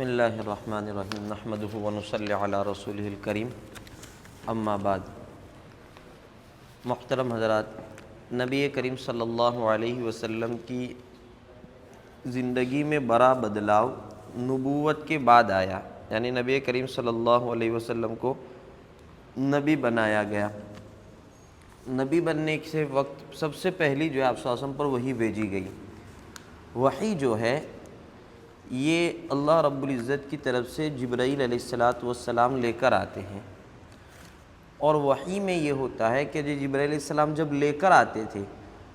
بسم اللہ الرحمن الرحیم نحمدہ ونصلی علی رسولہ الکریم اما بعد۔ محترم حضرات، نبی کریم صلی اللہ علیہ وسلم کی زندگی میں بڑا بدلاؤ نبوت کے بعد آیا، یعنی نبی کریم صلی اللہ علیہ وسلم کو نبی بنایا گیا۔ نبی بننے سے وقت سب سے پہلی جو ہے آپ صلی اللہ علیہ وسلم پر وحی بھیجی گئی۔ وحی جو ہے یہ اللہ رب العزت کی طرف سے جبرائیل علیہ السلام لے کر آتے ہیں، اور وحی میں یہ ہوتا ہے کہ جبرائیل علیہ السلام جب لے کر آتے تھے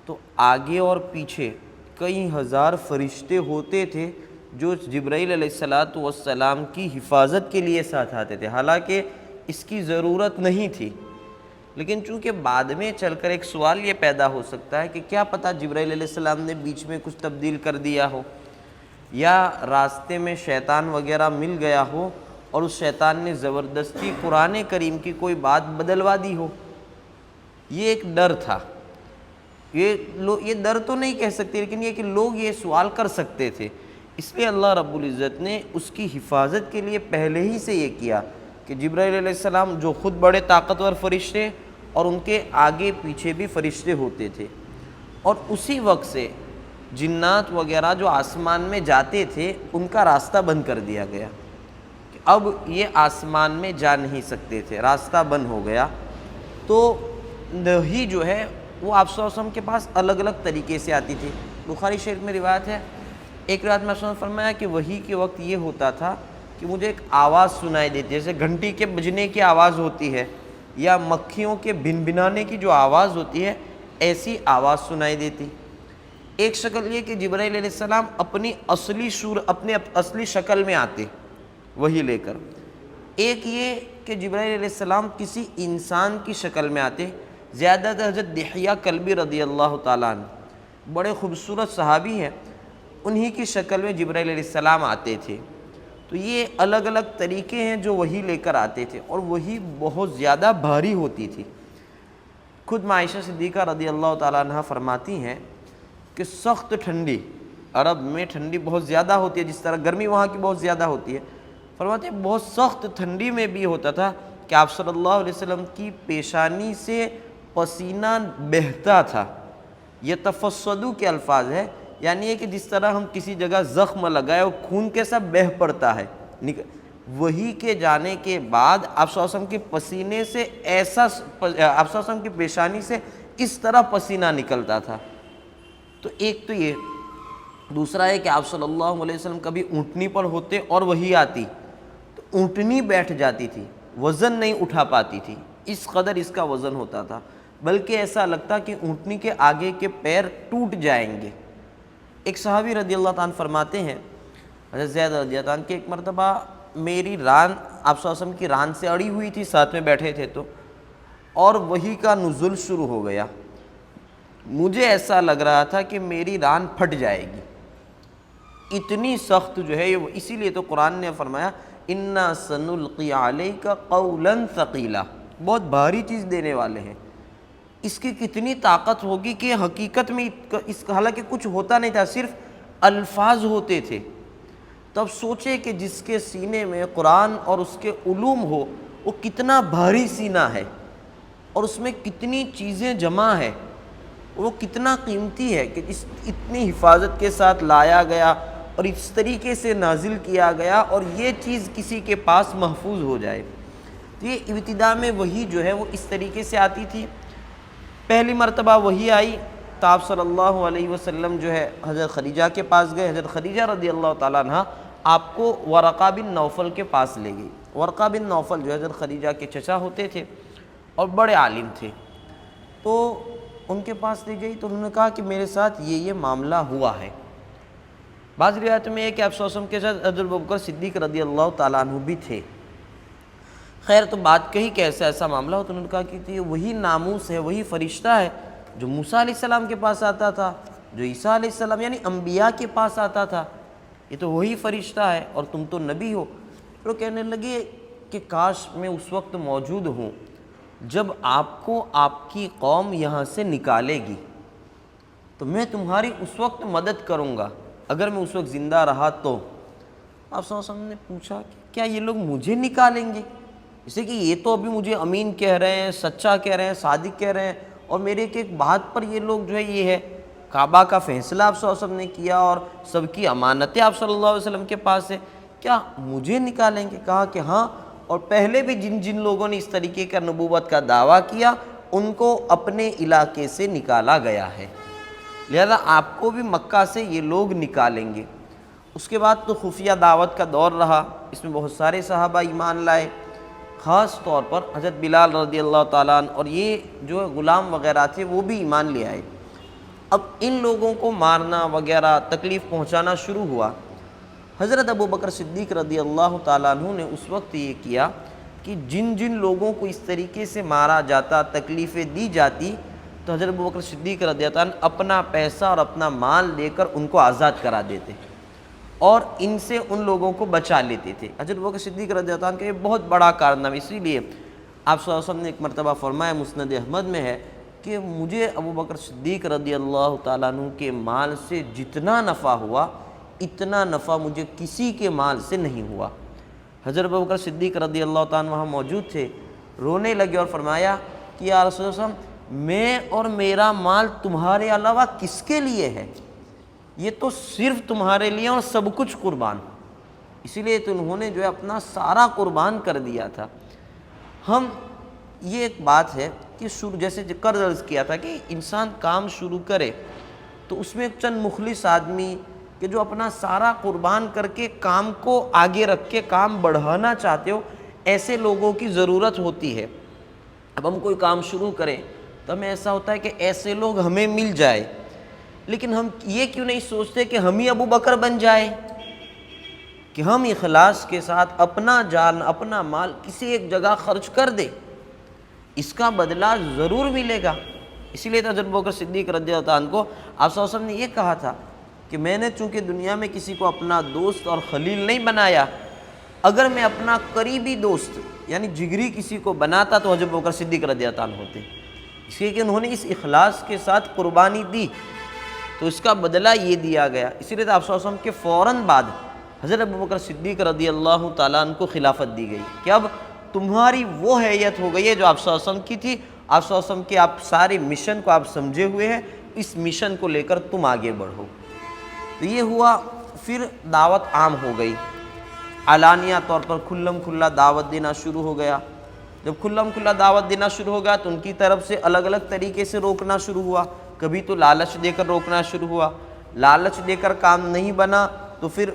تو آگے اور پیچھے کئی ہزار فرشتے ہوتے تھے جو جبرائیل علیہ السلام کی حفاظت کے لیے ساتھ آتے تھے، حالانکہ اس کی ضرورت نہیں تھی، لیکن چونکہ بعد میں چل کر ایک سوال یہ پیدا ہو سکتا ہے کہ کیا پتہ جبرائیل علیہ السلام نے بیچ میں کچھ تبدیل کر دیا ہو، یا راستے میں شیطان وغیرہ مل گیا ہو اور اس شیطان نے زبردستی قرآن کریم کی کوئی بات بدلوا دی ہو۔ یہ ایک ڈر تھا، یہ ڈر تو نہیں کہہ سکتے، لیکن یہ کہ لوگ یہ سوال کر سکتے تھے، اس لیے اللہ رب العزت نے اس کی حفاظت کے لیے پہلے ہی سے یہ کیا کہ جبرائیل علیہ السلام جو خود بڑے طاقتور فرشتے اور ان کے آگے پیچھے بھی فرشتے ہوتے تھے، اور اسی وقت سے جنات وغیرہ جو آسمان میں جاتے تھے ان کا راستہ بند کر دیا گیا کہ اب یہ آسمان میں جا نہیں سکتے تھے، راستہ بند ہو گیا۔ تو وحی جو ہے وہ آپ صلی اللہ علیہ وسلم کے پاس الگ الگ طریقے سے آتی تھی۔ بخاری شریف میں روایت ہے، ایک روایت میں آپ صلی اللہ علیہ وسلم نے فرمایا کہ وحی کے وقت یہ ہوتا تھا کہ مجھے ایک آواز سنائی دیتی، جیسے گھنٹی کے بجنے کی آواز ہوتی ہے یا مکھیوں کے بھنبھنانے کی جو آواز ہوتی ہے، ایسی آواز سنائی دیتی۔ ایک شکل یہ کہ جبرائیل علیہ السلام اپنی اصلی شکل میں آتے وحی لے کر، ایک یہ کہ جبرائیل علیہ السلام کسی انسان کی شکل میں آتے، زیادہ تر حضرت دحیہ کلبی رضی اللہ تعالیٰ عنہ بڑے خوبصورت صحابی ہیں، انہی کی شکل میں جبرائیل علیہ السلام آتے تھے۔ تو یہ الگ الگ طریقے ہیں جو وحی لے کر آتے تھے، اور وحی بہت زیادہ بھاری ہوتی تھی۔ خود عائشہ صدیقہ رضی اللہ تعالیٰ عنہ فرماتی ہیں کہ سخت ٹھنڈی، عرب میں ٹھنڈی بہت زیادہ ہوتی ہے، جس طرح گرمی وہاں کی بہت زیادہ ہوتی ہے، فرماتے ہیں بہت سخت ٹھنڈی میں بھی ہوتا تھا کہ آپ صلی اللہ علیہ وسلم کی پیشانی سے پسینہ بہتا تھا۔ یہ تفصدو کے الفاظ ہے، یعنی یہ کہ جس طرح ہم کسی جگہ زخم لگائے اور خون کے ساتھ بہہ پڑتا ہے، وحی کے جانے کے بعد آپ صلی اللہ علیہ وسلم کے پسینے سے ایسا، آپ صلی اللہ علیہ وسلم کی پیشانی سے اس طرح پسینہ نکلتا تھا۔ تو ایک تو یہ، دوسرا ہے کہ آپ صلی اللہ علیہ وسلم کبھی اونٹنی پر ہوتے اور وحی آتی تو اونٹنی بیٹھ جاتی تھی، وزن نہیں اٹھا پاتی تھی، اس قدر اس کا وزن ہوتا تھا، بلکہ ایسا لگتا کہ اونٹنی کے آگے کے پیر ٹوٹ جائیں گے۔ ایک صحابی رضی اللہ تعالیٰ عنہ فرماتے ہیں، حضرت زید رضی اللہ عنہ کہ ایک مرتبہ میری ران آپ صلی اللہ علیہ وسلم کی ران سے اڑی ہوئی تھی، ساتھ میں بیٹھے تھے تو، اور وحی کا نزول شروع ہو گیا، مجھے ایسا لگ رہا تھا کہ میری ران پھٹ جائے گی، اتنی سخت جو ہے، اسی لیے تو قرآن نے فرمایا اِنَّا سَنُلْقِي عَلَيْكَ قَوْلًا ثَقِيلًا، بہت بھاری چیز دینے والے ہیں۔ اس کی کتنی طاقت ہوگی کہ حقیقت میں اس حالانکہ کچھ ہوتا نہیں تھا، صرف الفاظ ہوتے تھے۔ تب سوچے کہ جس کے سینے میں قرآن اور اس کے علوم ہو، وہ کتنا بھاری سینہ ہے، اور اس میں کتنی چیزیں جمع ہے، وہ کتنا قیمتی ہے کہ اتنی حفاظت کے ساتھ لایا گیا اور اس طریقے سے نازل کیا گیا، اور یہ چیز کسی کے پاس محفوظ ہو جائے۔ تو یہ ابتدا میں وحی جو ہے وہ اس طریقے سے آتی تھی۔ پہلی مرتبہ وحی آئی تو آپ صلی اللہ علیہ وسلم جو ہے حضرت خدیجہ کے پاس گئے، حضرت خدیجہ رضی اللہ تعالیٰ عنہ آپ کو ورقہ بن نوفل کے پاس لے گئی۔ ورقہ بن نوفل جو حضرت خدیجہ کے چچا ہوتے تھے اور بڑے عالم تھے، تو ان کے پاس لے گئی تو انہوں نے کہا کہ میرے ساتھ یہ معاملہ ہوا ہے۔ بعض روایت میں ہے کہ آپ صلی اللہ علیہ وسلم کے ساتھ حضرت ابوبکر صدیق رضی اللہ تعالیٰ عنہ بھی تھے۔ خیر تو بات کہی کہ ایسا معاملہ ہو، تو انہوں نے کہا کہ یہ وہی ناموس ہے، وہی فرشتہ ہے جو موسیٰ علیہ السلام کے پاس آتا تھا، جو عیسیٰ علیہ السلام یعنی انبیاء کے پاس آتا تھا، یہ تو وہی فرشتہ ہے اور تم تو نبی ہو۔ پھر وہ کہنے لگے کہ کاش میں اس وقت موجود ہوں جب آپ کو آپ کی قوم یہاں سے نکالے گی، تو میں تمہاری اس وقت مدد کروں گا، اگر میں اس وقت زندہ رہا تو۔ آپ صلی اللہ علیہ وسلم نے پوچھا کہ کیا یہ لوگ مجھے نکالیں گے؟ اس لیے کہ یہ تو ابھی مجھے امین کہہ رہے ہیں، سچا کہہ رہے ہیں، صادق کہہ رہے ہیں، اور میرے ایک بات پر یہ لوگ جو ہے یہ ہے کعبہ کا فیصلہ آپ صلی اللہ علیہ وسلم نے کیا اور سب کی امانتیں آپ صلی اللہ علیہ وسلم کے پاس ہے، کیا مجھے نکالیں گے؟ کہا کہ ہاں، اور پہلے بھی جن جن لوگوں نے اس طریقے کا نبوت کا دعویٰ کیا ان کو اپنے علاقے سے نکالا گیا ہے، لہذا آپ کو بھی مکہ سے یہ لوگ نکالیں گے۔ اس کے بعد تو خفیہ دعوت کا دور رہا، اس میں بہت سارے صحابہ ایمان لائے، خاص طور پر حضرت بلال رضی اللہ تعالیٰ عنہ، اور یہ جو غلام وغیرہ تھے وہ بھی ایمان لے آئے۔ اب ان لوگوں کو مارنا وغیرہ تکلیف پہنچانا شروع ہوا۔ حضرت ابوبکر صدیق رضی اللہ تعالیٰ عنہ نے اس وقت یہ کیا کہ جن جن لوگوں کو اس طریقے سے مارا جاتا، تکلیفیں دی جاتی، تو حضرت ابوبکر صدیق رضی اللہ عنہ اپنا پیسہ اور اپنا مال دے کر ان کو آزاد کرا دیتے اور ان سے ان لوگوں کو بچا لیتے تھے۔ حضرت ابوبکر صدیق رضی اللہ عنہ کا یہ بہت بڑا کارنامہ، اسی لیے آپ صلی اللہ علیہ وسلم نے ایک مرتبہ فرمایا، مسند احمد میں ہے کہ مجھے ابوبکر صدیق رضی اللہ تعالیٰ عنہ کے مال سے جتنا نفع ہوا اتنا نفع مجھے کسی کے مال سے نہیں ہوا۔ حضرت ابوبکر صدیق رضی اللہ تعالیٰ عنہ وہاں موجود تھے، رونے لگے اور فرمایا کہ یا رسول اللہ، میں اور میرا مال تمہارے علاوہ کس کے لیے ہے؟ یہ تو صرف تمہارے لیے اور سب کچھ قربان، اسی لیے تو انہوں نے جو ہے اپنا سارا قربان کر دیا تھا۔ ہم یہ ایک بات ہے کہ جیسے قرض عرض کیا تھا کہ انسان کام شروع کرے تو اس میں چند مخلص آدمی کہ جو اپنا سارا قربان کر کے کام کو آگے رکھ کے کام بڑھانا چاہتے ہو، ایسے لوگوں کی ضرورت ہوتی ہے۔ اب ہم کوئی کام شروع کریں تو ہمیں ایسا ہوتا ہے کہ ایسے لوگ ہمیں مل جائے، لیکن ہم یہ کیوں نہیں سوچتے کہ ہم ہی ابو بکر بن جائے، کہ ہم اخلاص کے ساتھ اپنا جان اپنا مال کسی ایک جگہ خرچ کر دیں، اس کا بدلہ ضرور ملے گا۔ اسی لیے تو حضرت ابوبکر صدیق رضی اللہ عنہ کو آپ صلی اللہ علیہ وسلم نے یہ کہا تھا کہ میں نے چونکہ دنیا میں کسی کو اپنا دوست اور خلیل نہیں بنایا، اگر میں اپنا قریبی دوست یعنی جگری کسی کو بناتا تو حضرت ابوبکر صدیق رضی اللہ عنہ ہوتے، اس لیے کہ انہوں نے اس اخلاص کے ساتھ قربانی دی تو اس کا بدلہ یہ دیا گیا۔ اسی لیے تو آپ صلی اللہ علیہ وسلم کے فوراً بعد حضرت ابوبکر صدیق رضی اللہ تعالیٰ عنہ کو خلافت دی گئی کہ اب تمہاری وہ حیت ہو گئی ہے جو آپ صلی اللہ علیہ وسلم کی تھی، آپ صلی اللہ علیہ وسلم کے آپ سارے مشن کو آپ سمجھے ہوئے ہیں، اس مشن کو لے کر تم آگے بڑھو۔ تو یہ ہوا، پھر دعوت عام ہو گئی، علانیہ طور پر کھلم کھلا دعوت دینا شروع ہو گیا۔ جب کھلم کھلا دعوت دینا شروع ہو گیا تو ان کی طرف سے الگ الگ طریقے سے روکنا شروع ہوا، کبھی تو لالچ دے کر روکنا شروع ہوا، لالچ دے کر کام نہیں بنا تو پھر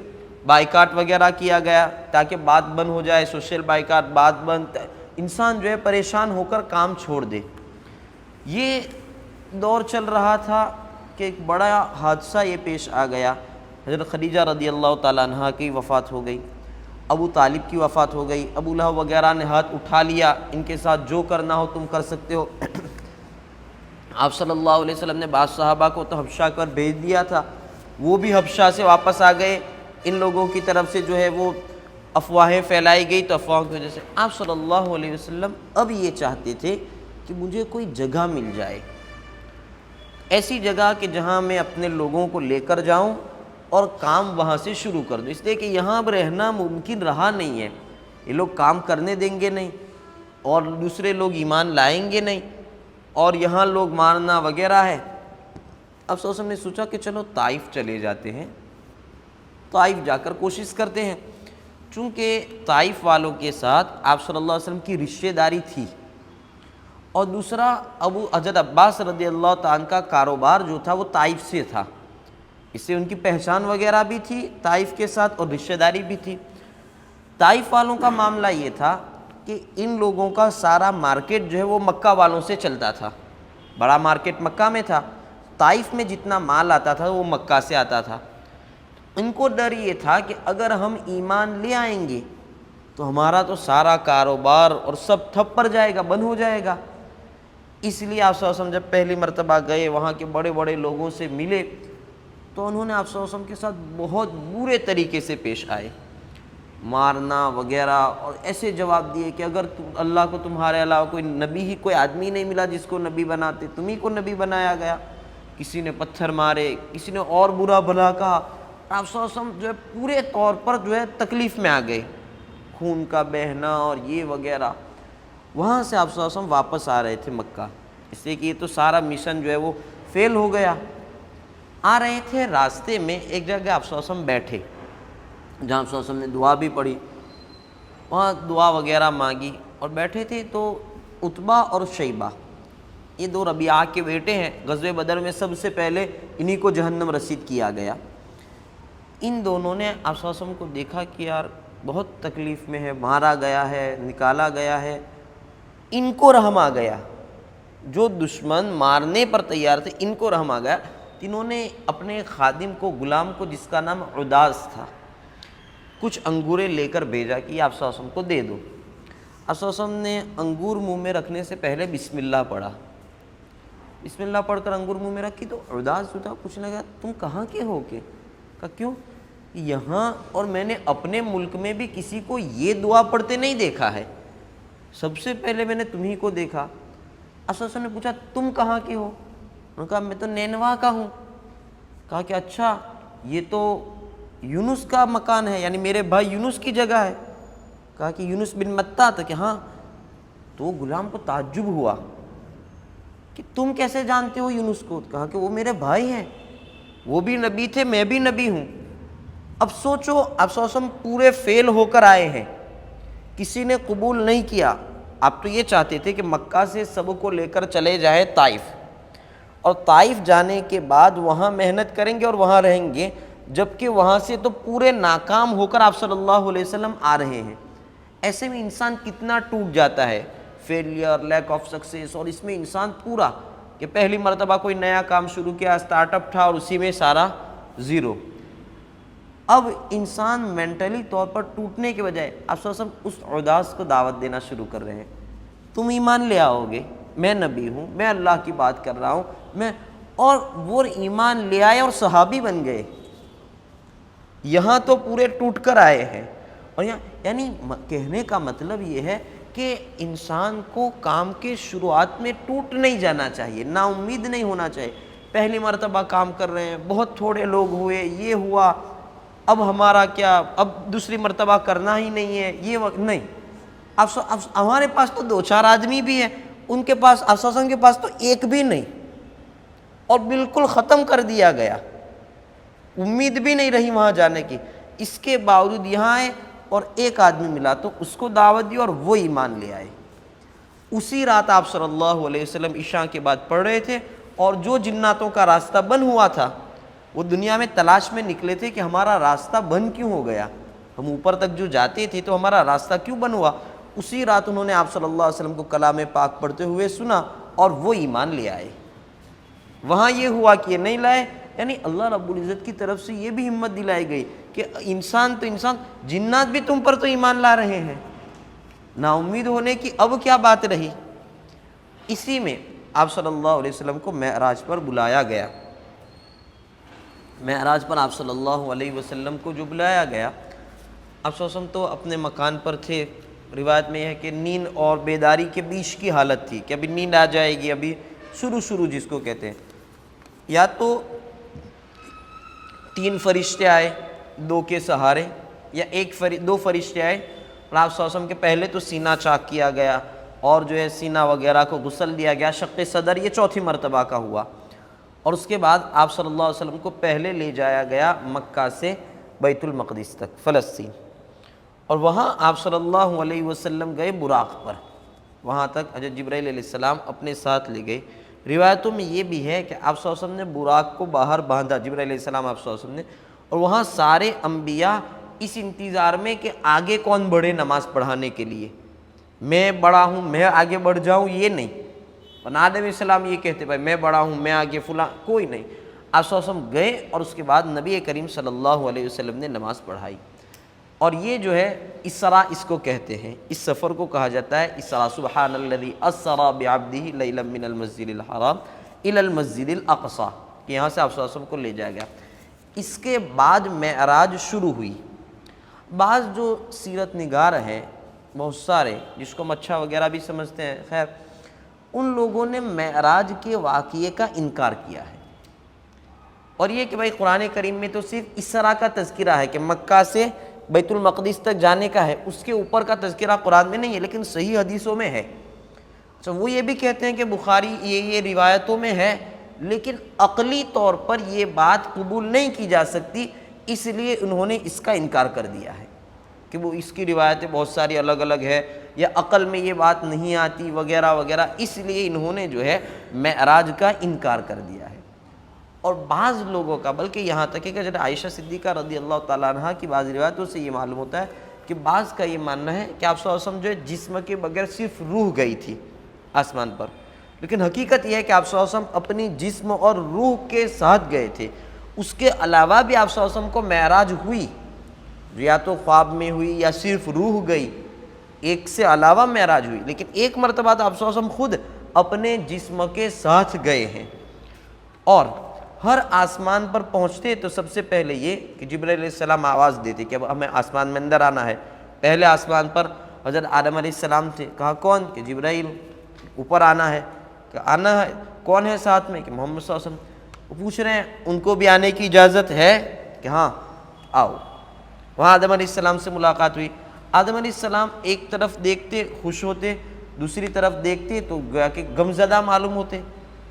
بائیکاٹ وغیرہ کیا گیا تاکہ بات بند ہو جائے، سوشل بائیکاٹ، بات بند، انسان جو ہے پریشان ہو کر کام چھوڑ دے۔ یہ دور چل رہا تھا کہ ایک بڑا حادثہ یہ پیش آ گیا، حضرت خدیجہ رضی اللہ تعالیٰ عنہ کی وفات ہو گئی، ابو طالب کی وفات ہو گئی، ابو لہب وغیرہ نے ہاتھ اٹھا لیا، ان کے ساتھ جو کرنا ہو تم کر سکتے ہو۔ آپ صلی اللہ علیہ وسلم نے بعض صحابہ کو تو حبشہ کر بھیج دیا تھا، وہ بھی حبشہ سے واپس آ گئے، ان لوگوں کی طرف سے جو ہے وہ افواہیں پھیلائی گئی، تو افواہوں کی وجہ سے آپ صلی اللہ علیہ وسلم اب یہ چاہتے تھے کہ مجھے کوئی جگہ مل جائے، ایسی جگہ کہ جہاں میں اپنے لوگوں کو لے کر جاؤں اور کام وہاں سے شروع کر دوں، اس لیے کہ یہاں اب رہنا ممکن رہا نہیں ہے، یہ لوگ کام کرنے دیں گے نہیں اور دوسرے لوگ ایمان لائیں گے نہیں اور یہاں لوگ مارنا وغیرہ ہے۔ اب صلی اللہ علیہ وسلم نے سوچا کہ چلو طائف چلے جاتے ہیں، طائف جا کر کوشش کرتے ہیں، چونکہ طائف والوں کے ساتھ آپ صلی اللہ علیہ وسلم کی رشتہ داری تھی، اور دوسرا حضرت عباس رضی اللہ تعالیٰ کا کاروبار جو تھا وہ طائف سے تھا، اس سے ان کی پہچان وغیرہ بھی تھی طائف کے ساتھ اور رشتہ داری بھی تھی۔ طائف والوں کا معاملہ یہ تھا کہ ان لوگوں کا سارا مارکیٹ جو ہے وہ مکہ والوں سے چلتا تھا، بڑا مارکیٹ مکہ میں تھا، طائف میں جتنا مال آتا تھا وہ مکہ سے آتا تھا۔ ان کو ڈر یہ تھا کہ اگر ہم ایمان لے آئیں گے تو ہمارا تو سارا کاروبار اور سب ٹھپ پڑ جائے گا، بند ہو جائے گا۔ اس لیے آپ صلی اللہ علیہ وسلم جب پہلی مرتبہ گئے، وہاں کے بڑے بڑے لوگوں سے ملے تو انہوں نے آپ صلی اللہ علیہ وسلم کے ساتھ بہت برے طریقے سے پیش آئے، مارنا وغیرہ، اور ایسے جواب دیے کہ اگر اللہ کو تمہارے علاوہ کوئی نبی ہی کوئی آدمی نہیں ملا جس کو نبی بناتے، تمہیں کو نبی بنایا گیا۔ کسی نے پتھر مارے، کسی نے اور برا بھلا کہا، آپ صلی اللہ علیہ وسلم جو ہے پورے طور پر جو ہے تکلیف میں آ گئے، خون کا بہنا اور یہ وغیرہ۔ وہاں سے آپ صلی اللہ علیہ وسلم واپس آ رہے تھے مکہ، اس لیے کہ یہ تو سارا مشن جو ہے وہ فیل ہو گیا۔ آ رہے تھے، راستے میں ایک جگہ آپ صلی اللہ علیہ وسلم بیٹھے، جہاں آپ صلی اللہ علیہ وسلم نے دعا بھی پڑھی، وہاں دعا وغیرہ مانگی اور بیٹھے تھے۔ تو عتبہ اور شیبہ، یہ دو ربیعہ کے بیٹے ہیں، غزوہ بدر میں سب سے پہلے انہی کو جہنم رسید کیا گیا۔ ان دونوں نے آپ صلی اللہ علیہ وسلم کو دیکھا کہ یار بہت تکلیف میں ہے، مارا گیا ہے، نکالا گیا ہے، ان کو رحم آ گیا۔ جو دشمن مارنے پر تیار تھے ان کو رحم آ گیا۔ انہوں نے اپنے خادم کو، غلام کو، جس کا نام عداس تھا، کچھ انگوریں لے کر بھیجا کہ یہ آپ صلی اللہ علیہ وسلم کو دے دو۔ آپ صلی اللہ علیہ وسلم نے انگور منہ میں رکھنے سے پہلے بسم اللہ پڑھا، بسم اللہ پڑھ کر انگور منہ میں رکھی تو عداس اٹھا، پوچھنے لگا تم کہاں کے ہو کے؟ کہا کیوں؟ یہاں اور میں نے اپنے ملک میں بھی کسی کو یہ دعا پڑھتے نہیں دیکھا ہے، سب سے پہلے میں نے تمہیں کو دیکھا۔ آپ صلی اللہ علیہ وسلم نے پوچھا تم کہاں کے ہو؟ انہوں نے کہا میں تو نینوا کا ہوں۔ کہا کہ اچھا یہ تو یونس کا مکان ہے، یعنی میرے بھائی یونس کی جگہ ہے۔ کہا کہ یونس بن متہ تھا کہ ہاں۔ تو غلام کو تعجب ہوا کہ تم کیسے جانتے ہو یونس کو؟ کہا کہ وہ میرے بھائی ہیں، وہ بھی نبی تھے، میں بھی نبی ہوں۔ اب سوچو آپ صلی اللہ علیہ وسلم پورے فیل ہو کر آئے ہیں، کسی نے قبول نہیں کیا۔ آپ تو یہ چاہتے تھے کہ مکہ سے سب کو لے کر چلے جائیں طائف، اور طائف جانے کے بعد وہاں محنت کریں گے اور وہاں رہیں گے، جبکہ وہاں سے تو پورے ناکام ہو کر آپ صلی اللہ علیہ وسلم آ رہے ہیں۔ ایسے میں انسان کتنا ٹوٹ جاتا ہے، فیلئر، لیک آف سکسیس، اور اس میں انسان پورا کہ پہلی مرتبہ کوئی نیا کام شروع کیا، سٹارٹ اپ تھا اور اسی میں سارا زیرو۔ اب انسان مینٹلی طور پر ٹوٹنے کے بجائے آپ صلی اللہ علیہ وسلم اس عداس کو دعوت دینا شروع کر رہے ہیں، تم ایمان لے آؤ گے، میں نبی ہوں، میں اللہ کی بات کر رہا ہوں، اور وہ ایمان لے آئے اور صحابی بن گئے۔ یہاں تو پورے ٹوٹ کر آئے ہیں، اور یعنی کہنے کا مطلب یہ ہے کہ انسان کو کام کے شروعات میں ٹوٹ نہیں جانا چاہیے، نا امید نہیں ہونا چاہیے۔ پہلی مرتبہ کام کر رہے ہیں، بہت تھوڑے لوگ ہوئے، یہ ہوا، اب ہمارا کیا، اب دوسری مرتبہ کرنا ہی نہیں ہے، یہ وقت نہیں۔ اب ہمارے پاس تو 2-4 آدمی بھی ہیں، ان کے پاس، آپ صلی اللہ علیہ وسلم کے پاس تو ایک بھی نہیں، اور بالکل ختم کر دیا گیا، امید بھی نہیں رہی وہاں جانے کی۔ اس کے باوجود یہاں آئے اور ایک آدمی ملا تو اس کو دعوت دی اور وہ ایمان لے آئے۔ اسی رات آپ صلی اللہ علیہ وسلم عشاء کے بعد پڑھ رہے تھے، اور جو جناتوں کا راستہ بند ہوا تھا وہ دنیا میں تلاش میں نکلے تھے کہ ہمارا راستہ بند کیوں ہو گیا، ہم اوپر تک جو جاتے تھے تو ہمارا راستہ کیوں بند ہوا۔ اسی رات انہوں نے آپ صلی اللہ علیہ وسلم کو کلام پاک پڑھتے ہوئے سنا اور وہ ایمان لے آئے۔ وہاں یہ ہوا کہ یہ نہیں لائے، یعنی اللہ رب العزت کی طرف سے یہ بھی ہمت دلائی گئی کہ انسان تو انسان، جنات بھی تم پر تو ایمان لا رہے ہیں، نا امید ہونے کی اب کیا بات رہی۔ اسی میں آپ صلی اللہ علیہ وسلم کو معراج پر بلایا گیا۔ معراج پر آپ صلی اللہ علیہ وسلم کو جو بلایا گیا، آپ صلی اللہ علیہ وسلم تو اپنے مکان پر تھے۔ روایت میں یہ ہے کہ نیند اور بیداری کے بیچ کی حالت تھی کہ ابھی نیند آ جائے گی، ابھی شروع جس کو کہتے ہیں۔ یا تو 3 فرشتے آئے 2 کے سہارے، یا 2 فرشتے آئے اور آپ صلی اللہ علیہ وسلم کے پہلے تو سینہ چاک کیا گیا اور جو ہے سینہ وغیرہ کو غسل دیا گیا، شق صدر یہ 4تھی مرتبہ کا ہوا، اور اس کے بعد آپ صلی اللہ علیہ وسلم کو پہلے لے جایا گیا مکہ سے بیت المقدس تک، فلسطین، اور وہاں آپ صلی اللہ علیہ وسلم گئے براق پر، وہاں تک حضرت جبرائیل علیہ السلام اپنے ساتھ لے گئے۔ روایتوں میں یہ بھی ہے کہ آپ صلی اللہ علیہ وسلم نے براق کو باہر باندھا، جبرائیل علیہ السلام آپ صلی اللہ علیہ وسلم نے، اور وہاں سارے انبیاء اس انتظار میں کہ آگے کون بڑھے نماز پڑھانے کے لیے، میں بڑا ہوں میں آگے بڑھ جاؤں، یہ نہیں۔ آدم علیہ السلام یہ کہتے بھائی میں بڑا ہوں میں آگے فلاں، کوئی نہیں۔ آپ صلی اللہ علیہ وسلم گئے اور اس کے بعد نبی کریم صلی اللہ علیہ وسلم نے نماز پڑھائی، اور یہ جو ہے اسراء اس کو کہتے ہیں، اس سفر کو کہا جاتا ہے اسراء۔ سبحان الذی اسری بعبدہ لیلا من المسجد الحرام الی المسجد الاقصی، کہ یہاں سے آپ صلی اللہ علیہ وسلم کو لے جایا گیا۔ اس کے بعد معراج شروع ہوئی۔ بعض جو سیرت نگار ہیں بہت سارے، جس کو مچھا وغیرہ بھی سمجھتے ہیں، خیر ان لوگوں نے معراج کے واقعے کا انکار کیا ہے، اور یہ کہ بھائی قرآن کریم میں تو صرف اسرا کا تذکرہ ہے کہ مکہ سے بیت المقدس تک جانے کا ہے، اس کے اوپر کا تذکرہ قرآن میں نہیں ہے، لیکن صحیح حدیثوں میں ہے۔ تو وہ یہ بھی کہتے ہیں کہ بخاری یہ روایتوں میں ہے، لیکن عقلی طور پر یہ بات قبول نہیں کی جا سکتی، اس لیے انہوں نے اس کا انکار کر دیا ہے کہ وہ اس کی روایتیں بہت ساری الگ الگ ہے، یا عقل میں یہ بات نہیں آتی وغیرہ وغیرہ، اس لیے انہوں نے جو ہے معراج کا انکار کر دیا ہے۔ اور بعض لوگوں کا، بلکہ یہاں تک کہ جب عائشہ صدیقہ رضی اللہ تعالیٰ عنہ کی بعض روایتوں سے یہ معلوم ہوتا ہے کہ بعض کا یہ ماننا ہے کہ آپ صلی اللہ علیہ وسلم جو ہے جسم کے بغیر صرف روح گئی تھی آسمان پر، لیکن حقیقت یہ ہے کہ آپ صلی اللہ علیہ وسلم اپنی جسم اور روح کے ساتھ گئے تھے۔ اس کے علاوہ بھی آپ صلی اللہ علیہ وسلم کو معراج ہوئی، یا تو خواب میں ہوئی یا صرف روح گئی، ایک سے علاوہ معراج ہوئی، لیکن ایک مرتبہ تو آپ صلی اللہ علیہ وسلم خود اپنے جسم کے ساتھ گئے ہیں۔ اور ہر آسمان پر پہنچتے تو سب سے پہلے یہ کہ جبرائیل علیہ السلام آواز دیتے کہ اب ہمیں آسمان میں اندر آنا ہے۔ پہلے آسمان پر حضرت آدم علیہ السلام تھے، کہا کون؟ کہ جبرائیل، اوپر آنا ہے، کہ آنا ہے، کون ہے ساتھ میں؟ کہ محمد صلی اللہ علیہ وسلم۔ وہ پوچھ رہے ہیں ان کو بھی آنے کی اجازت ہے؟ کہ ہاں آؤ۔ وہاں آدم علیہ السلام سے ملاقات ہوئی۔ آدم علیہ السلام ایک طرف دیکھتے خوش ہوتے، دوسری طرف دیکھتے تو گویا کہ غمزدہ معلوم ہوتے۔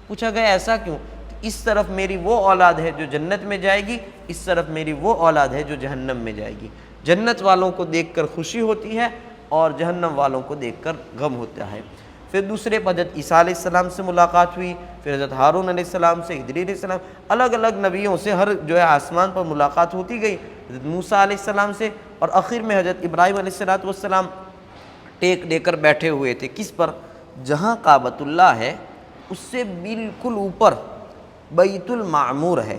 پوچھا گیا ایسا کیوں؟ اس طرف میری وہ اولاد ہے جو جنت میں جائے گی، اس طرف میری وہ اولاد ہے جو جہنم میں جائے گی۔ جنت والوں کو دیکھ کر خوشی ہوتی ہے اور جہنم والوں کو دیکھ کر غم ہوتا ہے۔ پھر دوسرے حضرت عیسیٰ علیہ السلام سے ملاقات ہوئی، پھر حضرت ہارون علیہ السلام سے، خضر علیہ السلام، الگ الگ نبیوں سے ہر جو ہے آسمان پر ملاقات ہوتی گئی، حضرت موسیٰ علیہ السلام سے، اور آخر میں حضرت ابراہیم علیہ السلام ٹیک لے کر بیٹھے ہوئے تھے کس پر؟ جہاں کعبۃ اللہ ہے اس سے بالکل اوپر بیت المعمور ہے،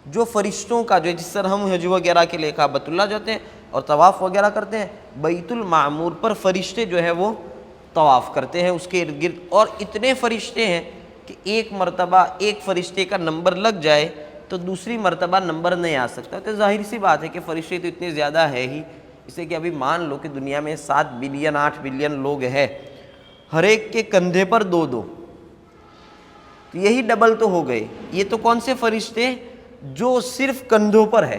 جو فرشتوں کا جو جس طرح ہم حج وغیرہ کے لیے کعبۃ اللہ جاتے ہیں اور طواف وغیرہ کرتے ہیں، بیت المعمور پر فرشتے جو ہے وہ طواف کرتے ہیں اس کے ارد گرد، اور اتنے فرشتے ہیں کہ ایک مرتبہ ایک فرشتے کا نمبر لگ جائے تو دوسری مرتبہ نمبر نہیں آ سکتا۔ تو ظاہر سی بات ہے کہ فرشتے تو اتنے زیادہ ہے ہی، اسے کہ ابھی مان لو کہ دنیا میں 7 بلین 8 بلین لوگ ہیں، ہر ایک کے کندھے پر 2 تو یہی ڈبل تو ہو گئے۔ یہ تو کون سے فرشتے جو صرف کندھوں پر ہے،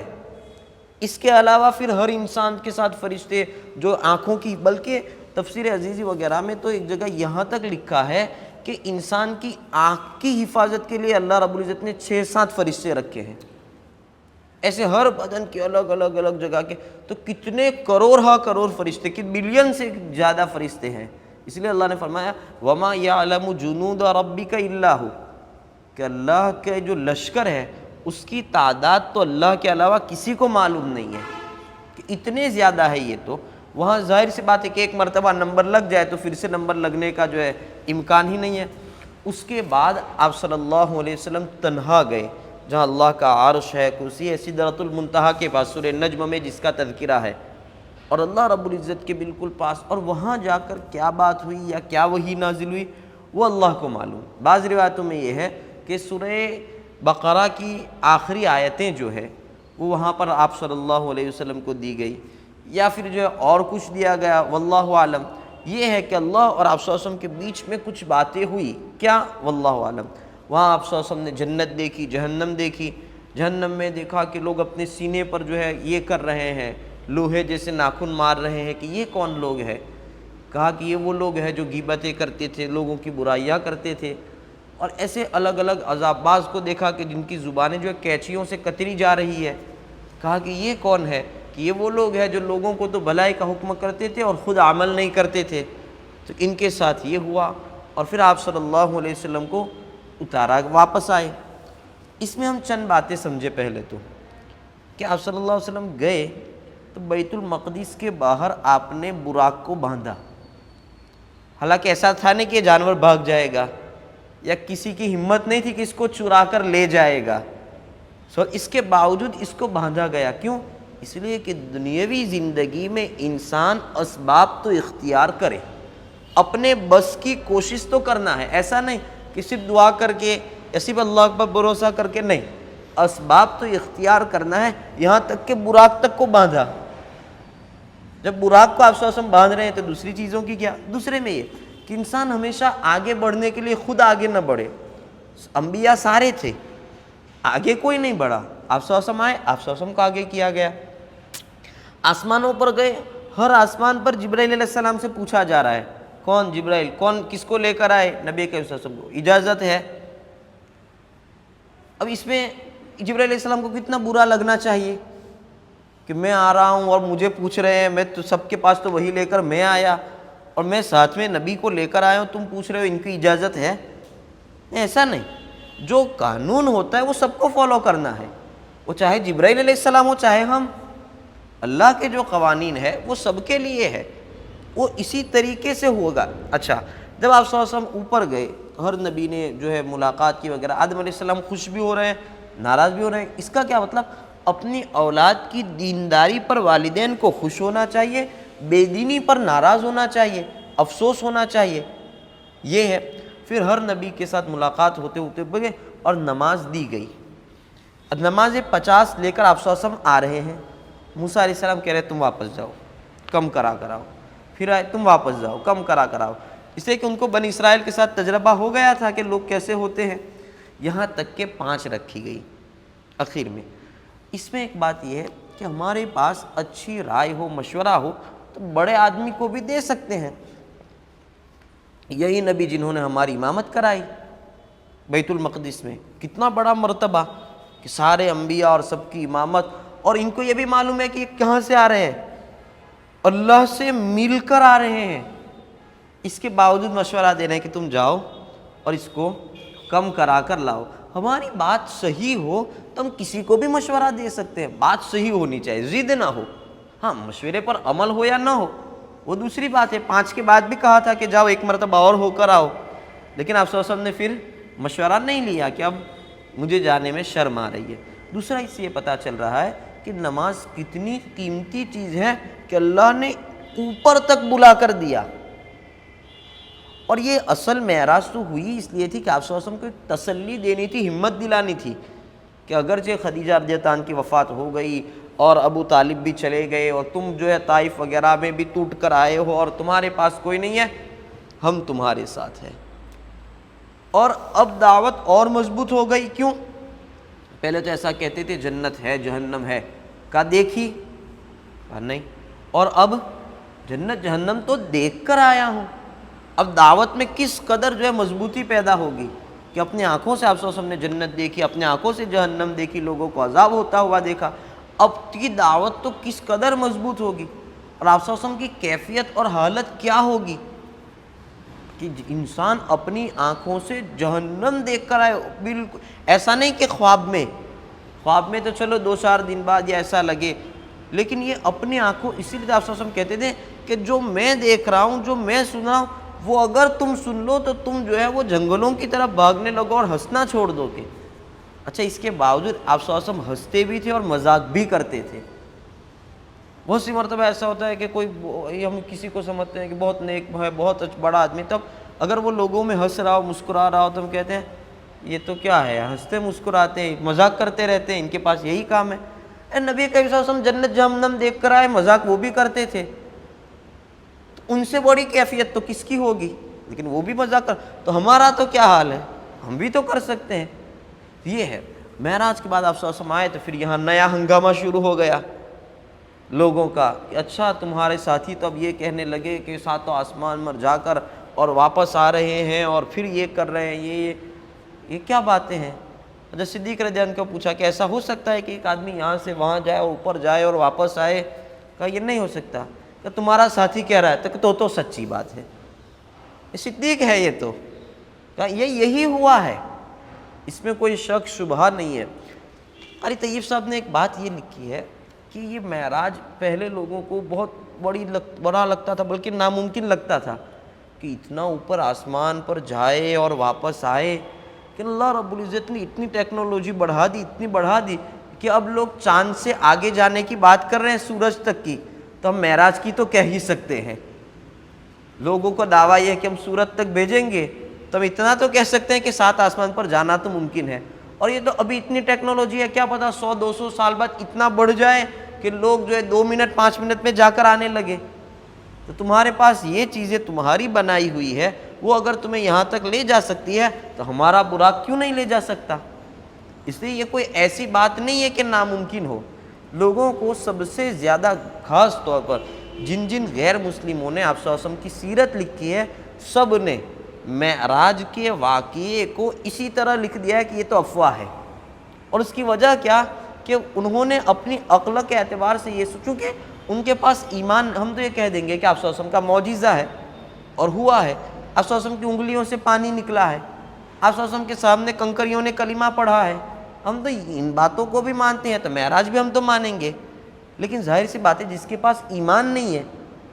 اس کے علاوہ پھر ہر انسان کے ساتھ فرشتے جو آنکھوں کی، بلکہ تفسیر عزیزی وغیرہ میں تو ایک جگہ یہاں تک لکھا ہے کہ انسان کی آنکھ کی حفاظت کے لیے اللہ رب العزت نے 6-7 فرشتے رکھے ہیں، ایسے ہر بدن کے الگ الگ جگہ کے، تو کتنے کروڑ فرشتے، کہ بلین سے زیادہ فرشتے ہیں۔ اس لیے اللہ نے فرمایا وَمَا يَعْلَمُ جُنُودَ رَبِّكَ إِلَّا هُ، کہ اللہ کے جو لشکر ہے اس کی تعداد تو اللہ کے علاوہ کسی کو معلوم نہیں ہے، کہ اتنے زیادہ ہے۔ یہ تو وہاں ظاہر سی بات ہے کہ ایک مرتبہ نمبر لگ جائے تو پھر سے نمبر لگنے کا جو ہے امکان ہی نہیں ہے۔ اس کے بعد آپ صلی اللہ علیہ وسلم تنہا گئے جہاں اللہ کا عرش ہے، کرسی ہے، سدرۃ المنتہا کے پاس، سورہ نجم میں جس کا تذکرہ ہے، اور اللہ رب العزت کے بالکل پاس، اور وہاں جا کر کیا بات ہوئی یا کیا وحی نازل ہوئی وہ اللہ کو معلوم۔ بعض روایتوں میں یہ ہے کہ سورہ بقرہ کی آخری آیتیں جو ہے وہ وہاں پر آپ صلی اللہ علیہ وسلم کو دی گئی، یا پھر جو ہے اور کچھ دیا گیا، واللہ عالم۔ یہ ہے کہ اللہ اور آپ صلی اللہ علیہ وسلم کے بیچ میں کچھ باتیں ہوئی، کیا؟ واللہ عالم۔ وہاں آپ صلی اللہ علیہ وسلم نے جنت دیکھی، جہنم دیکھی۔ جہنم میں دیکھا کہ لوگ اپنے سینے پر جو ہے یہ کر رہے ہیں، لوہے جیسے ناخن مار رہے ہیں، کہ یہ کون لوگ ہیں؟ کہا کہ یہ وہ لوگ ہیں جو غیبتیں کرتے تھے، لوگوں کی برائیاں کرتے تھے، اور ایسے الگ الگ عذاب۔ بعض کو دیکھا کہ جن کی زبانیں جو ہے کینچیوں سے کتری جا رہی ہے، کہا کہ یہ کون ہے؟ کہ یہ وہ لوگ ہیں جو لوگوں کو تو بھلائی کا حکم کرتے تھے اور خود عمل نہیں کرتے تھے، تو ان کے ساتھ یہ ہوا۔ اور پھر آپ صلی اللہ علیہ وسلم کو اتارا، واپس آئے۔ اس میں ہم چند باتیں سمجھے۔ پہلے تو کہ آپ صلی اللہ علیہ وسلم گئے تو بیت المقدس کے باہر آپ نے براق کو باندھا، حالانکہ ایسا تھا نہیں کہ یہ جانور بھاگ جائے گا، یا کسی کی ہمت نہیں تھی کہ اس کو چرا کر لے جائے گا، اس کے باوجود اس کو باندھا گیا۔ کیوں؟ اس لیے کہ دنیاوی زندگی میں انسان اسباب تو اختیار کرے، اپنے بس کی کوشش تو کرنا ہے، ایسا نہیں کہ صرف دعا کر کے یا صرف اللہ پر بھروسہ کر کے، نہیں، اسباب تو اختیار کرنا ہے۔ یہاں تک کہ براق تک کو باندھا۔ جب براق کو آپ صلی اللہ علیہ وسلم باندھ رہے ہیں تو دوسری چیزوں کی کیا؟ دوسرے میں یہ کہ انسان ہمیشہ آگے بڑھنے کے لیے خود آگے نہ بڑھے۔ انبیاء سارے تھے، آگے کوئی نہیں بڑھا. آپ صلی اللہ علیہ وسلم آئے, آپ صلی اللہ علیہ وسلم کو آگے کیا گیا. آسمانوں پر گئے, ہر آسمان پر جبرائیل علیہ السلام سے پوچھا جا رہا ہے کون جبرائیل, کون کس کو لے کر آئے, نبی کریم صلی اللہ علیہ وسلم کو اجازت ہے. اب اس میں جبرائیل علیہ السلام کو کتنا برا لگنا چاہیے کہ میں آ رہا ہوں اور مجھے پوچھ رہے ہیں, میں تو سب کے پاس تو وہی لے کر میں آیا اور میں ساتھ میں نبی کو لے کر آیا ہوں, تم پوچھ رہے ہو ان کی اجازت ہے. ایسا نہیں, جو قانون ہوتا ہے وہ سب کو فالو کرنا ہے, وہ چاہے جبرائیل علیہ السلام ہو چاہے ہم. اللہ کے جو قوانین ہے وہ سب کے لیے ہے, وہ اسی طریقے سے ہوگا. اچھا, جب آپ صلی اللہ علیہ وسلم اوپر گئے, ہر نبی نے جو ہے ملاقات کی وغیرہ, آدم علیہ السلام خوش بھی ہو رہے ہیں, ناراض بھی ہو رہے ہیں. اس کا کیا مطلب؟ اپنی اولاد کی دینداری پر والدین کو خوش ہونا چاہیے, بے دینی پر ناراض ہونا چاہیے, افسوس ہونا چاہیے. یہ ہے. پھر ہر نبی کے ساتھ ملاقات ہوتے ہوتے بگے اور نماز دی گئی. اب نماز 50 لے کر آپ صلی اللہ علیہ وسلم آ رہے ہیں. موسیٰ علیہ السلام کہہ رہے تم واپس جاؤ, کم کرا کراؤ. پھر آئے, تم واپس جاؤ, کم کرا کراؤ. اس لیے کہ ان کو بنی اسرائیل کے ساتھ تجربہ ہو گیا تھا کہ لوگ کیسے ہوتے ہیں. یہاں تک کہ 5 رکھی گئی آخر میں. اس میں ایک بات یہ ہے کہ ہمارے پاس اچھی رائے ہو, مشورہ ہو تو بڑے آدمی کو بھی دے سکتے ہیں. یہی نبی جنہوں نے ہماری امامت کرائی بیت المقدس میں, کتنا بڑا مرتبہ کہ سارے انبیاء اور سب کی امامت, اور ان کو یہ بھی معلوم ہے کہ یہ کہاں سے آ رہے ہیں, اللہ سے مل کر آ رہے ہیں. اس کے باوجود مشورہ دے رہے ہیں کہ تم جاؤ اور اس کو کم کرا کر لاؤ. ہماری بات صحیح ہو تو ہم کسی کو بھی مشورہ دے سکتے ہیں, بات صحیح ہونی چاہیے, ضد نہ ہو. ہاں, مشورے پر عمل ہو یا نہ ہو وہ دوسری بات ہے. 5 کے بعد بھی کہا تھا کہ جاؤ ایک مرتبہ اور ہو کر آؤ, لیکن آپ صلی اللہ علیہ وسلم نے پھر مشورہ نہیں لیا کہ اب مجھے جانے میں شرم آ رہی ہے. دوسرا اس سے یہ پتہ چل رہا ہے کہ نماز کتنی قیمتی چیز ہے کہ اللہ نے اوپر تک بلا کر دیا. اور یہ اصل معراج تو ہوئی اس لیے تھی کہ آپ صلی اللہ علیہ وسلم کو تسلی دینی تھی, ہمت دلانی تھی کہ اگرچہ خدیجہ رضی اللہ عنہا کی وفات ہو گئی اور ابو طالب بھی چلے گئے اور تم جو ہے طائف وغیرہ میں بھی ٹوٹ کر آئے ہو اور تمہارے پاس کوئی نہیں ہے, ہم تمہارے ساتھ ہیں. اور اب دعوت اور مضبوط ہو گئی. کیوں؟ پہلے تو ایسا کہتے تھے جنت ہے جہنم ہے, کہا دیکھی نہیں, اور اب جنت جہنم تو دیکھ کر آیا ہوں. اب دعوت میں کس قدر جو ہے مضبوطی پیدا ہوگی کہ اپنے آنکھوں سے آپ صلی اللہ علیہ وسلم نے جنت دیکھی, اپنے آنکھوں سے جہنم دیکھی, لوگوں کو عذاب ہوتا ہوا دیکھا. اب کی دعوت تو کس قدر مضبوط ہوگی, اور آپ صلی اللہ علیہ وسلم کی کیفیت اور حالت کیا ہوگی کہ انسان اپنی آنکھوں سے جہنم دیکھ کر آئے. بالکل ایسا نہیں کہ خواب میں تو چلو 2-4 دن بعد یا ایسا لگے, لیکن یہ اپنی آنکھوں. اسی لیے آپ صلی اللہ علیہ وسلم کہتے تھے کہ جو میں دیکھ رہا ہوں, جو میں سن رہا ہوں, وہ اگر تم سن لو تو تم جو ہے وہ جنگلوں کی طرف بھاگنے لگو اور ہنسنا چھوڑ دو گے. اچھا, اس کے باوجود آپ صلی اللہ علیہ وسلم ہنستے بھی تھے اور مذاق بھی کرتے تھے. بہت سی مرتبہ ایسا ہوتا ہے کہ کوئی ہم کسی کو سمجھتے ہیں کہ بہت نیک ہے, بہت بڑا آدمی, تب اگر وہ لوگوں میں ہنس رہا ہو, مسکرا رہا ہو, تو ہم کہتے ہیں یہ تو کیا ہے, ہنستے مسکراتے ہیں, مذاق کرتے رہتے ہیں, ان کے پاس یہی کام ہے. نبی کریم صلی اللہ علیہ وسلم جنت جہنم دیکھ کر آئے, مذاق وہ بھی کرتے تھے. ان سے بڑی کیفیت تو کس کی ہوگی, لیکن وہ بھی مذاق کر. تو ہمارا تو کیا حال ہے, ہم بھی تو کر سکتے ہیں. یہ ہے. معراج کے بعد آپ صلی اللہ علیہ وسلم آئے تو پھر یہاں نیا ہنگامہ شروع ہو گیا لوگوں کا کہ اچھا تمہارے ساتھی تو اب یہ کہنے لگے کہ ساتوں آسمان پر جا کر اور واپس آ رہے ہیں اور پھر یہ کر رہے ہیں, یہ کیا باتیں ہیں. حضرت صدیق رضی اللہ عنہ کو پوچھا کہ ایسا ہو سکتا ہے کہ ایک آدمی یہاں سے وہاں جائے اور اوپر جائے اور واپس آئے؟ کہا یہ نہیں ہو سکتا. کہ تمہارا ساتھی کہہ رہا ہے تو سچی بات ہے, یہ صدیق ہے. یہ تو کہا یہی ہوا ہے, اس میں کوئی شک شبہ نہیں ہے. قاری طیب صاحب نے ایک بات یہ لکھی ہے کہ یہ معراج پہلے لوگوں کو بہت بڑا لگتا تھا, بلکہ ناممکن لگتا تھا کہ اتنا اوپر آسمان پر جائے اور واپس آئے. کہ اللہ رب العزت نے اتنی ٹیکنالوجی بڑھا دی, اتنی بڑھا دی کہ اب لوگ چاند سے آگے جانے کی بات کر رہے ہیں, سورج تک کی, تو ہم معراج کی تو کہہ ہی سکتے ہیں. لوگوں کو دعویٰ یہ ہے کہ ہم سورج تک بھیجیں گے, تو ہم اتنا تو کہہ سکتے ہیں کہ 7 آسمان پر جانا تو ممکن ہے. اور یہ تو ابھی اتنی ٹیکنالوجی ہے, کیا پتہ 100-200 سال بعد اتنا بڑھ جائے کہ لوگ جو ہے 2 منٹ 5 منٹ میں جا کر آنے لگے. تو تمہارے پاس یہ چیزیں تمہاری بنائی ہوئی ہے, وہ اگر تمہیں یہاں تک لے جا سکتی ہے تو ہمارا براق کیوں نہیں لے جا سکتا. اس لیے یہ کوئی ایسی بات نہیں ہے کہ ناممکن ہو. لوگوں کو سب سے زیادہ خاص طور پر جن جن غیر مسلموں نے آپ صلی اللہ علیہ وسلم کی سیرت لکھی ہے، سب نے معراج کے واقعے کو اسی طرح لکھ دیا ہے کہ یہ تو افواہ ہے. اور اس کی وجہ کیا کہ انہوں نے اپنی عقل کے اعتبار سے یہ سوچو کہ ان کے پاس ایمان، ہم تو یہ کہہ دیں گے کہ آپ صلی اللہ علیہ وسلم کا معجزہ ہے اور ہوا ہے، آپ صلی اللہ علیہ وسلم کی انگلیوں سے پانی نکلا ہے، آپ صلی اللہ علیہ وسلم کے سامنے کنکریوں نے کلمہ پڑھا ہے، ہم تو ان باتوں کو بھی مانتے ہیں، تو معراج بھی ہم تو مانیں گے. لیکن ظاہر سی بات ہے جس کے پاس ایمان نہیں ہے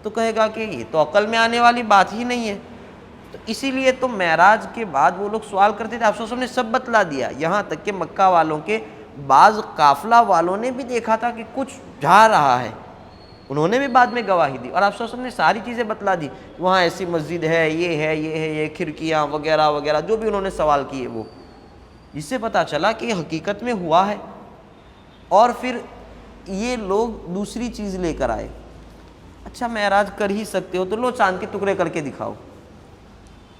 تو کہے گا کہ یہ تو عقل میں آنے والی بات ہی نہیں ہے. تو اسی لیے تو معراج کے بعد وہ لوگ سوال کرتے تھے، آپ صلی اللہ علیہ وسلم نے سب بتلا دیا. یہاں تک کہ مکہ والوں کے بعض قافلہ والوں نے بھی دیکھا تھا کہ کچھ جا رہا ہے، انہوں نے بھی بعد میں گواہی دی، اور آپ صلی اللہ علیہ وسلم نے ساری چیزیں بتلا دی. وہاں ایسی مسجد ہے، یہ ہے، یہ ہے، یہ کھڑکیاں وغیرہ وغیرہ جو بھی انہوں نے سوال کیے، وہ اس سے پتہ چلا کہ یہ حقیقت میں ہوا ہے. اور پھر یہ لوگ دوسری چیز لے کر آئے، اچھا معراج کر ہی سکتے ہو تو لو چاند کے ٹکڑے کر کے دکھاؤ،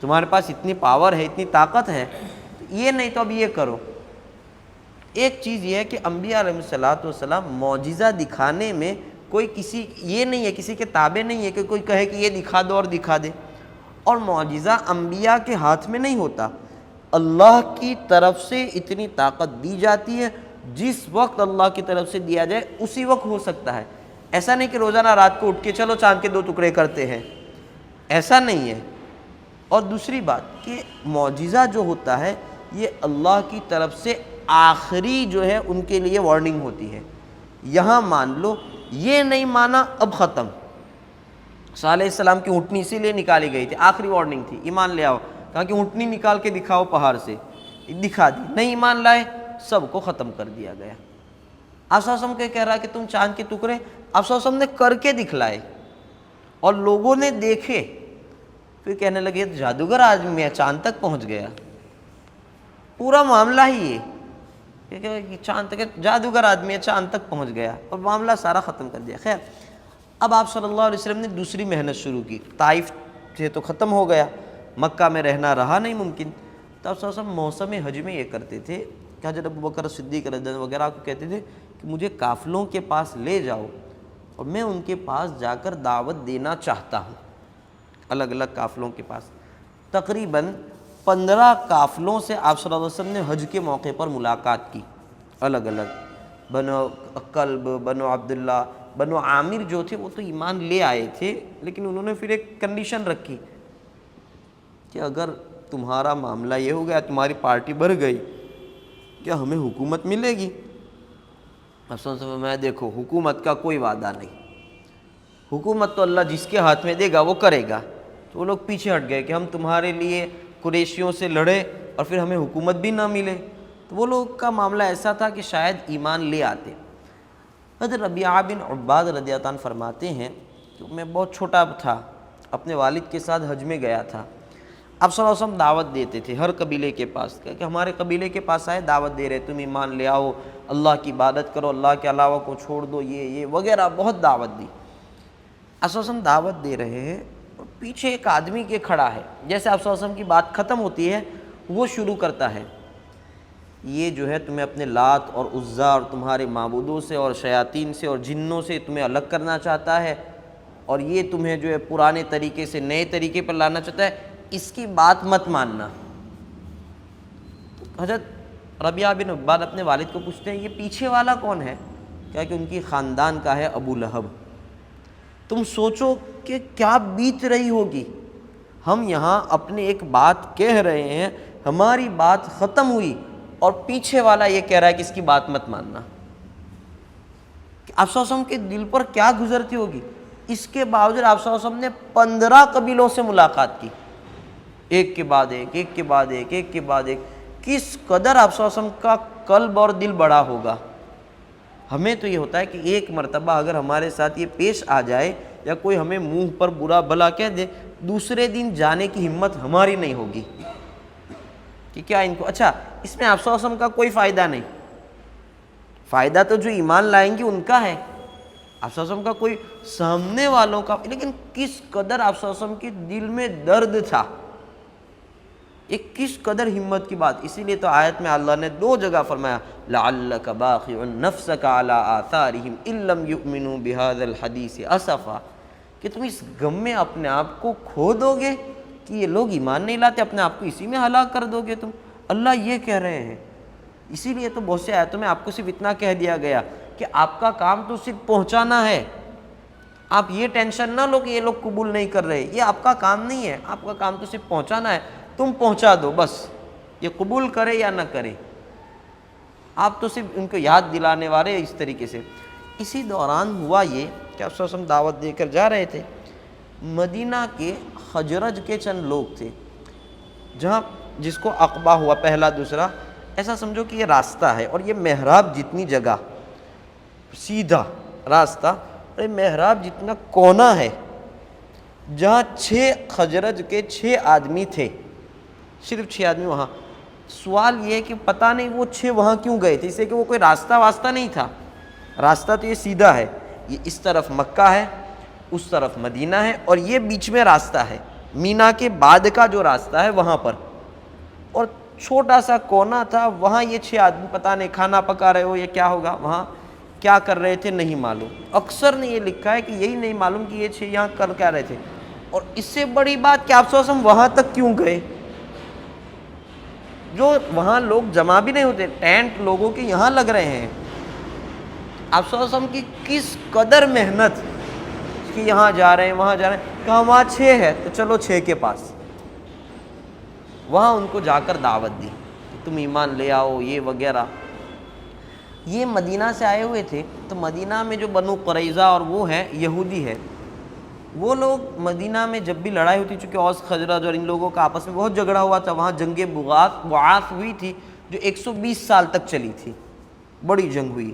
تمہارے پاس اتنی پاور ہے، اتنی طاقت ہے، یہ نہیں تو اب یہ کرو. ایک چیز یہ ہے کہ انبیاء علیہ السلام معجزہ دکھانے میں کوئی کسی یہ نہیں ہے، کسی کے تابع نہیں ہے کہ کوئی کہے کہ یہ دکھا دو اور دکھا دے. اور معجزہ انبیاء کے ہاتھ میں نہیں ہوتا، اللہ کی طرف سے اتنی طاقت دی جاتی ہے، جس وقت اللہ کی طرف سے دیا جائے اسی وقت ہو سکتا ہے. ایسا نہیں کہ روزانہ رات کو اٹھ کے چلو چاند کے 2 ٹکڑے کرتے ہیں، ایسا نہیں ہے. اور دوسری بات کہ معجزہ جو ہوتا ہے یہ اللہ کی طرف سے آخری جو ہے ان کے لیے وارننگ ہوتی ہے. یہاں مان لو، یہ نہیں مانا اب ختم. صالح علیہ السلام کی اونٹنی اسی لیے نکالی گئی تھی، آخری وارننگ تھی، ایمان لے آؤ. کہا کہ اونٹنی نکال کے دکھاؤ پہاڑ سے، دکھا دی، نہیں ایمان لائے، سب کو ختم کر دیا گیا. آپ صلی اللہ علیہ وسلم کہہ رہا کہ تم چاند کے ٹکڑے، آپ صلی اللہ علیہ وسلم نے کر کے دکھلائے اور لوگوں نے دیکھے، پھر کہنے لگے جادوگر آدمی ہے، چاند تک پہنچ گیا. پورا معاملہ ہی یہ کہ چاند تک، جادوگر آدمی ہے، چاند تک پہنچ گیا، اور معاملہ سارا ختم کر دیا. خیر، اب آپ صلی اللہ علیہ وسلم نے دوسری محنت شروع کی. طائف سے تو ختم ہو گیا، مکہ میں رہنا رہا نہیں ممکن. تو آپ صلی اللہ علیہ وسلم موسم حج میں یہ کرتے تھے کہ حضرت ابوبکر صدیق رضی اللہ عنہ وغیرہ کو کہتے تھے کہ مجھے قافلوں کے پاس لے جاؤ اور میں ان کے پاس جا کر دعوت دینا چاہتا ہوں، الگ الگ قافلوں کے پاس. تقریباً 15 قافلوں سے آپ صلی اللہ علیہ وسلم نے حج کے موقع پر ملاقات کی، الگ الگ. بنو کلب، بنو عبداللہ، بنو عامر جو تھے وہ تو ایمان لے آئے تھے، لیکن انہوں نے پھر ایک کنڈیشن رکھی کہ اگر تمہارا معاملہ یہ ہو گیا، تمہاری پارٹی بڑھ گئی، کیا ہمیں حکومت ملے گی؟ اب سن میں دیکھو حکومت کا کوئی وعدہ نہیں، حکومت تو اللہ جس کے ہاتھ میں دے گا وہ کرے گا. تو وہ لوگ پیچھے ہٹ گئے کہ ہم تمہارے لیے قریشیوں سے لڑے اور پھر ہمیں حکومت بھی نہ ملے. تو وہ لوگ کا معاملہ ایسا تھا کہ شاید ایمان لے آتے. حضرت ربیعہ بن عباد رضی اللہ عنہ فرماتے ہیں کہ میں بہت چھوٹا تھا، اپنے والد کے ساتھ حج میں گیا تھا. آپ صلی اللہ علیہ وسلم دعوت دیتے تھے ہر قبیلے کے پاس، کہ ہمارے قبیلے کے پاس آئے دعوت دے رہے، تم ایمان لے آؤ، اللہ کی عبادت کرو، اللہ کے علاوہ کو چھوڑ دو، یہ وغیرہ بہت دعوت دی. آپ صلی اللہ علیہ وسلم دعوت دے رہے ہیں اور پیچھے ایک آدمی کے کھڑا ہے. جیسے آپ صلی اللہ علیہ وسلم کی بات ختم ہوتی ہے وہ شروع کرتا ہے، یہ جو ہے تمہیں اپنے لات اور عزا اور تمہارے معبودوں سے اور شیاطین سے اور جنوں سے تمہیں الگ کرنا چاہتا ہے، اور یہ تمہیں جو ہے پرانے طریقے سے نئے طریقے پر لانا چاہتا ہے، اس کی بات مت ماننا. حضرت ربیعہ بن عباد اپنے والد کو پوچھتے ہیں یہ پیچھے والا کون ہے؟ کیا کہ ان کی خاندان کا ہے ابو لہب. تم سوچو کہ کیا بیت رہی ہوگی، ہم یہاں اپنے ایک بات کہہ رہے ہیں، ہماری بات ختم ہوئی اور پیچھے والا یہ کہہ رہا ہے کہ اس کی بات مت ماننا. آپ صلی اللہ علیہ وسلم کے دل پر کیا گزرتی ہوگی. اس کے باوجود آپ صلی اللہ علیہ وسلم نے 15 قبیلوں سے ملاقات کی، ایک کے بعد ایک، ایک کے بعد ایک، ایک کے بعد ایک. کس قدر آپ صلی اللہ علیہ وسلم کا قلب اور دل بڑا ہوگا. ہمیں تو یہ ہوتا ہے کہ ایک مرتبہ اگر ہمارے ساتھ یہ پیش آ جائے یا کوئی ہمیں منہ پر برا بھلا کہہ دے، دوسرے دن جانے کی ہمت ہماری نہیں ہوگی کہ کیا ان کو، اچھا اس میں آپ صلی اللہ علیہ وسلم کا کوئی فائدہ نہیں، فائدہ تو جو ایمان لائیں گے ان کا ہے، آپ صلی اللہ علیہ وسلم کا کوئی سامنے والوں کا. لیکن کس قدر آپ صلی اللہ علیہ وسلم کے دل میں درد تھا. ایک کس قدر ہمت کی بات. اسی لیے تو آیت میں اللہ نے 2 جگہ فرمایا لعلک باخع نفسک علی آثارہم ان لم یؤمنوا بہذا الحدیث اسفا، کہ تم اس غم میں اپنے آپ کو کھو دو گے کہ یہ لوگ ایمان نہیں لاتے، اپنے آپ کو اسی میں ہلاک کر دو گے تم. اللہ یہ کہہ رہے ہیں. اسی لیے تو بہت سے آیتوں میں آپ کو صرف اتنا کہہ دیا گیا کہ آپ کا کام تو صرف پہنچانا ہے. آپ یہ ٹینشن نہ لو کہ یہ لوگ قبول نہیں کر رہے، یہ آپ کا کام نہیں ہے. آپ کا کام تو صرف پہنچانا ہے، تم پہنچا دو بس، یہ قبول کرے یا نہ کرے. آپ تو صرف ان کو یاد دلانے والے اس طریقے سے. اسی دوران ہوا یہ کہ آپ صلی اللہ علیہ وسلم دعوت دے کر جا رہے تھے. مدینہ کے خجرج کے چند لوگ تھے، جہاں جس کو عقبہ ہوا پہلا دوسرا، ایسا سمجھو کہ یہ راستہ ہے اور یہ محراب جتنی جگہ سیدھا راستہ اور یہ محراب جتنا کونا ہے، جہاں 6 خجرج کے 6 آدمی تھے، صرف 6 آدمی وہاں. سوال یہ ہے کہ پتہ نہیں وہ 6 وہاں کیوں گئے تھے، اس لیے کہ وہ کوئی راستہ واسطہ نہیں تھا. راستہ تو یہ سیدھا ہے، یہ اس طرف مکہ ہے، اس طرف مدینہ ہے اور یہ بیچ میں راستہ ہے، مینا کے بعد کا جو راستہ ہے وہاں پر. اور چھوٹا سا کونا تھا، وہاں یہ 6 آدمی پتہ نہیں کھانا پکا رہے ہو یا کیا ہوگا، وہاں کیا کر رہے تھے نہیں معلوم. اکثر نے یہ لکھا ہے کہ یہی نہیں معلوم کہ یہ 6 یہاں کر کیا رہے تھے. اور اس سے بڑی بات کہ آپ صلی اللہ علیہ وسلم وہاں تک کیوں گئے، جو وہاں لوگ جمع بھی نہیں ہوتے، ٹینٹ لوگوں کے یہاں لگ رہے ہیں. آپ صلی اللہ علیہ وسلم کی کس قدر محنت کہ یہاں جا رہے ہیں وہاں جا رہے ہیں، کہاں وہاں 6 ہے تو چلو 6 کے پاس. وہاں ان کو جا کر دعوت دی کہ تم ایمان لے آؤ یہ وغیرہ. یہ مدینہ سے آئے ہوئے تھے، تو مدینہ میں جو بنو قریظہ اور وہ ہے یہودی ہے، وہ لوگ مدینہ میں جب بھی لڑائی ہوتی، چونکہ اوس خزرج اور ان لوگوں کا آپس میں بہت جھگڑا ہوا تھا، وہاں جنگ بعاث ہوئی تھی جو 120 سال تک چلی تھی، بڑی جنگ ہوئی.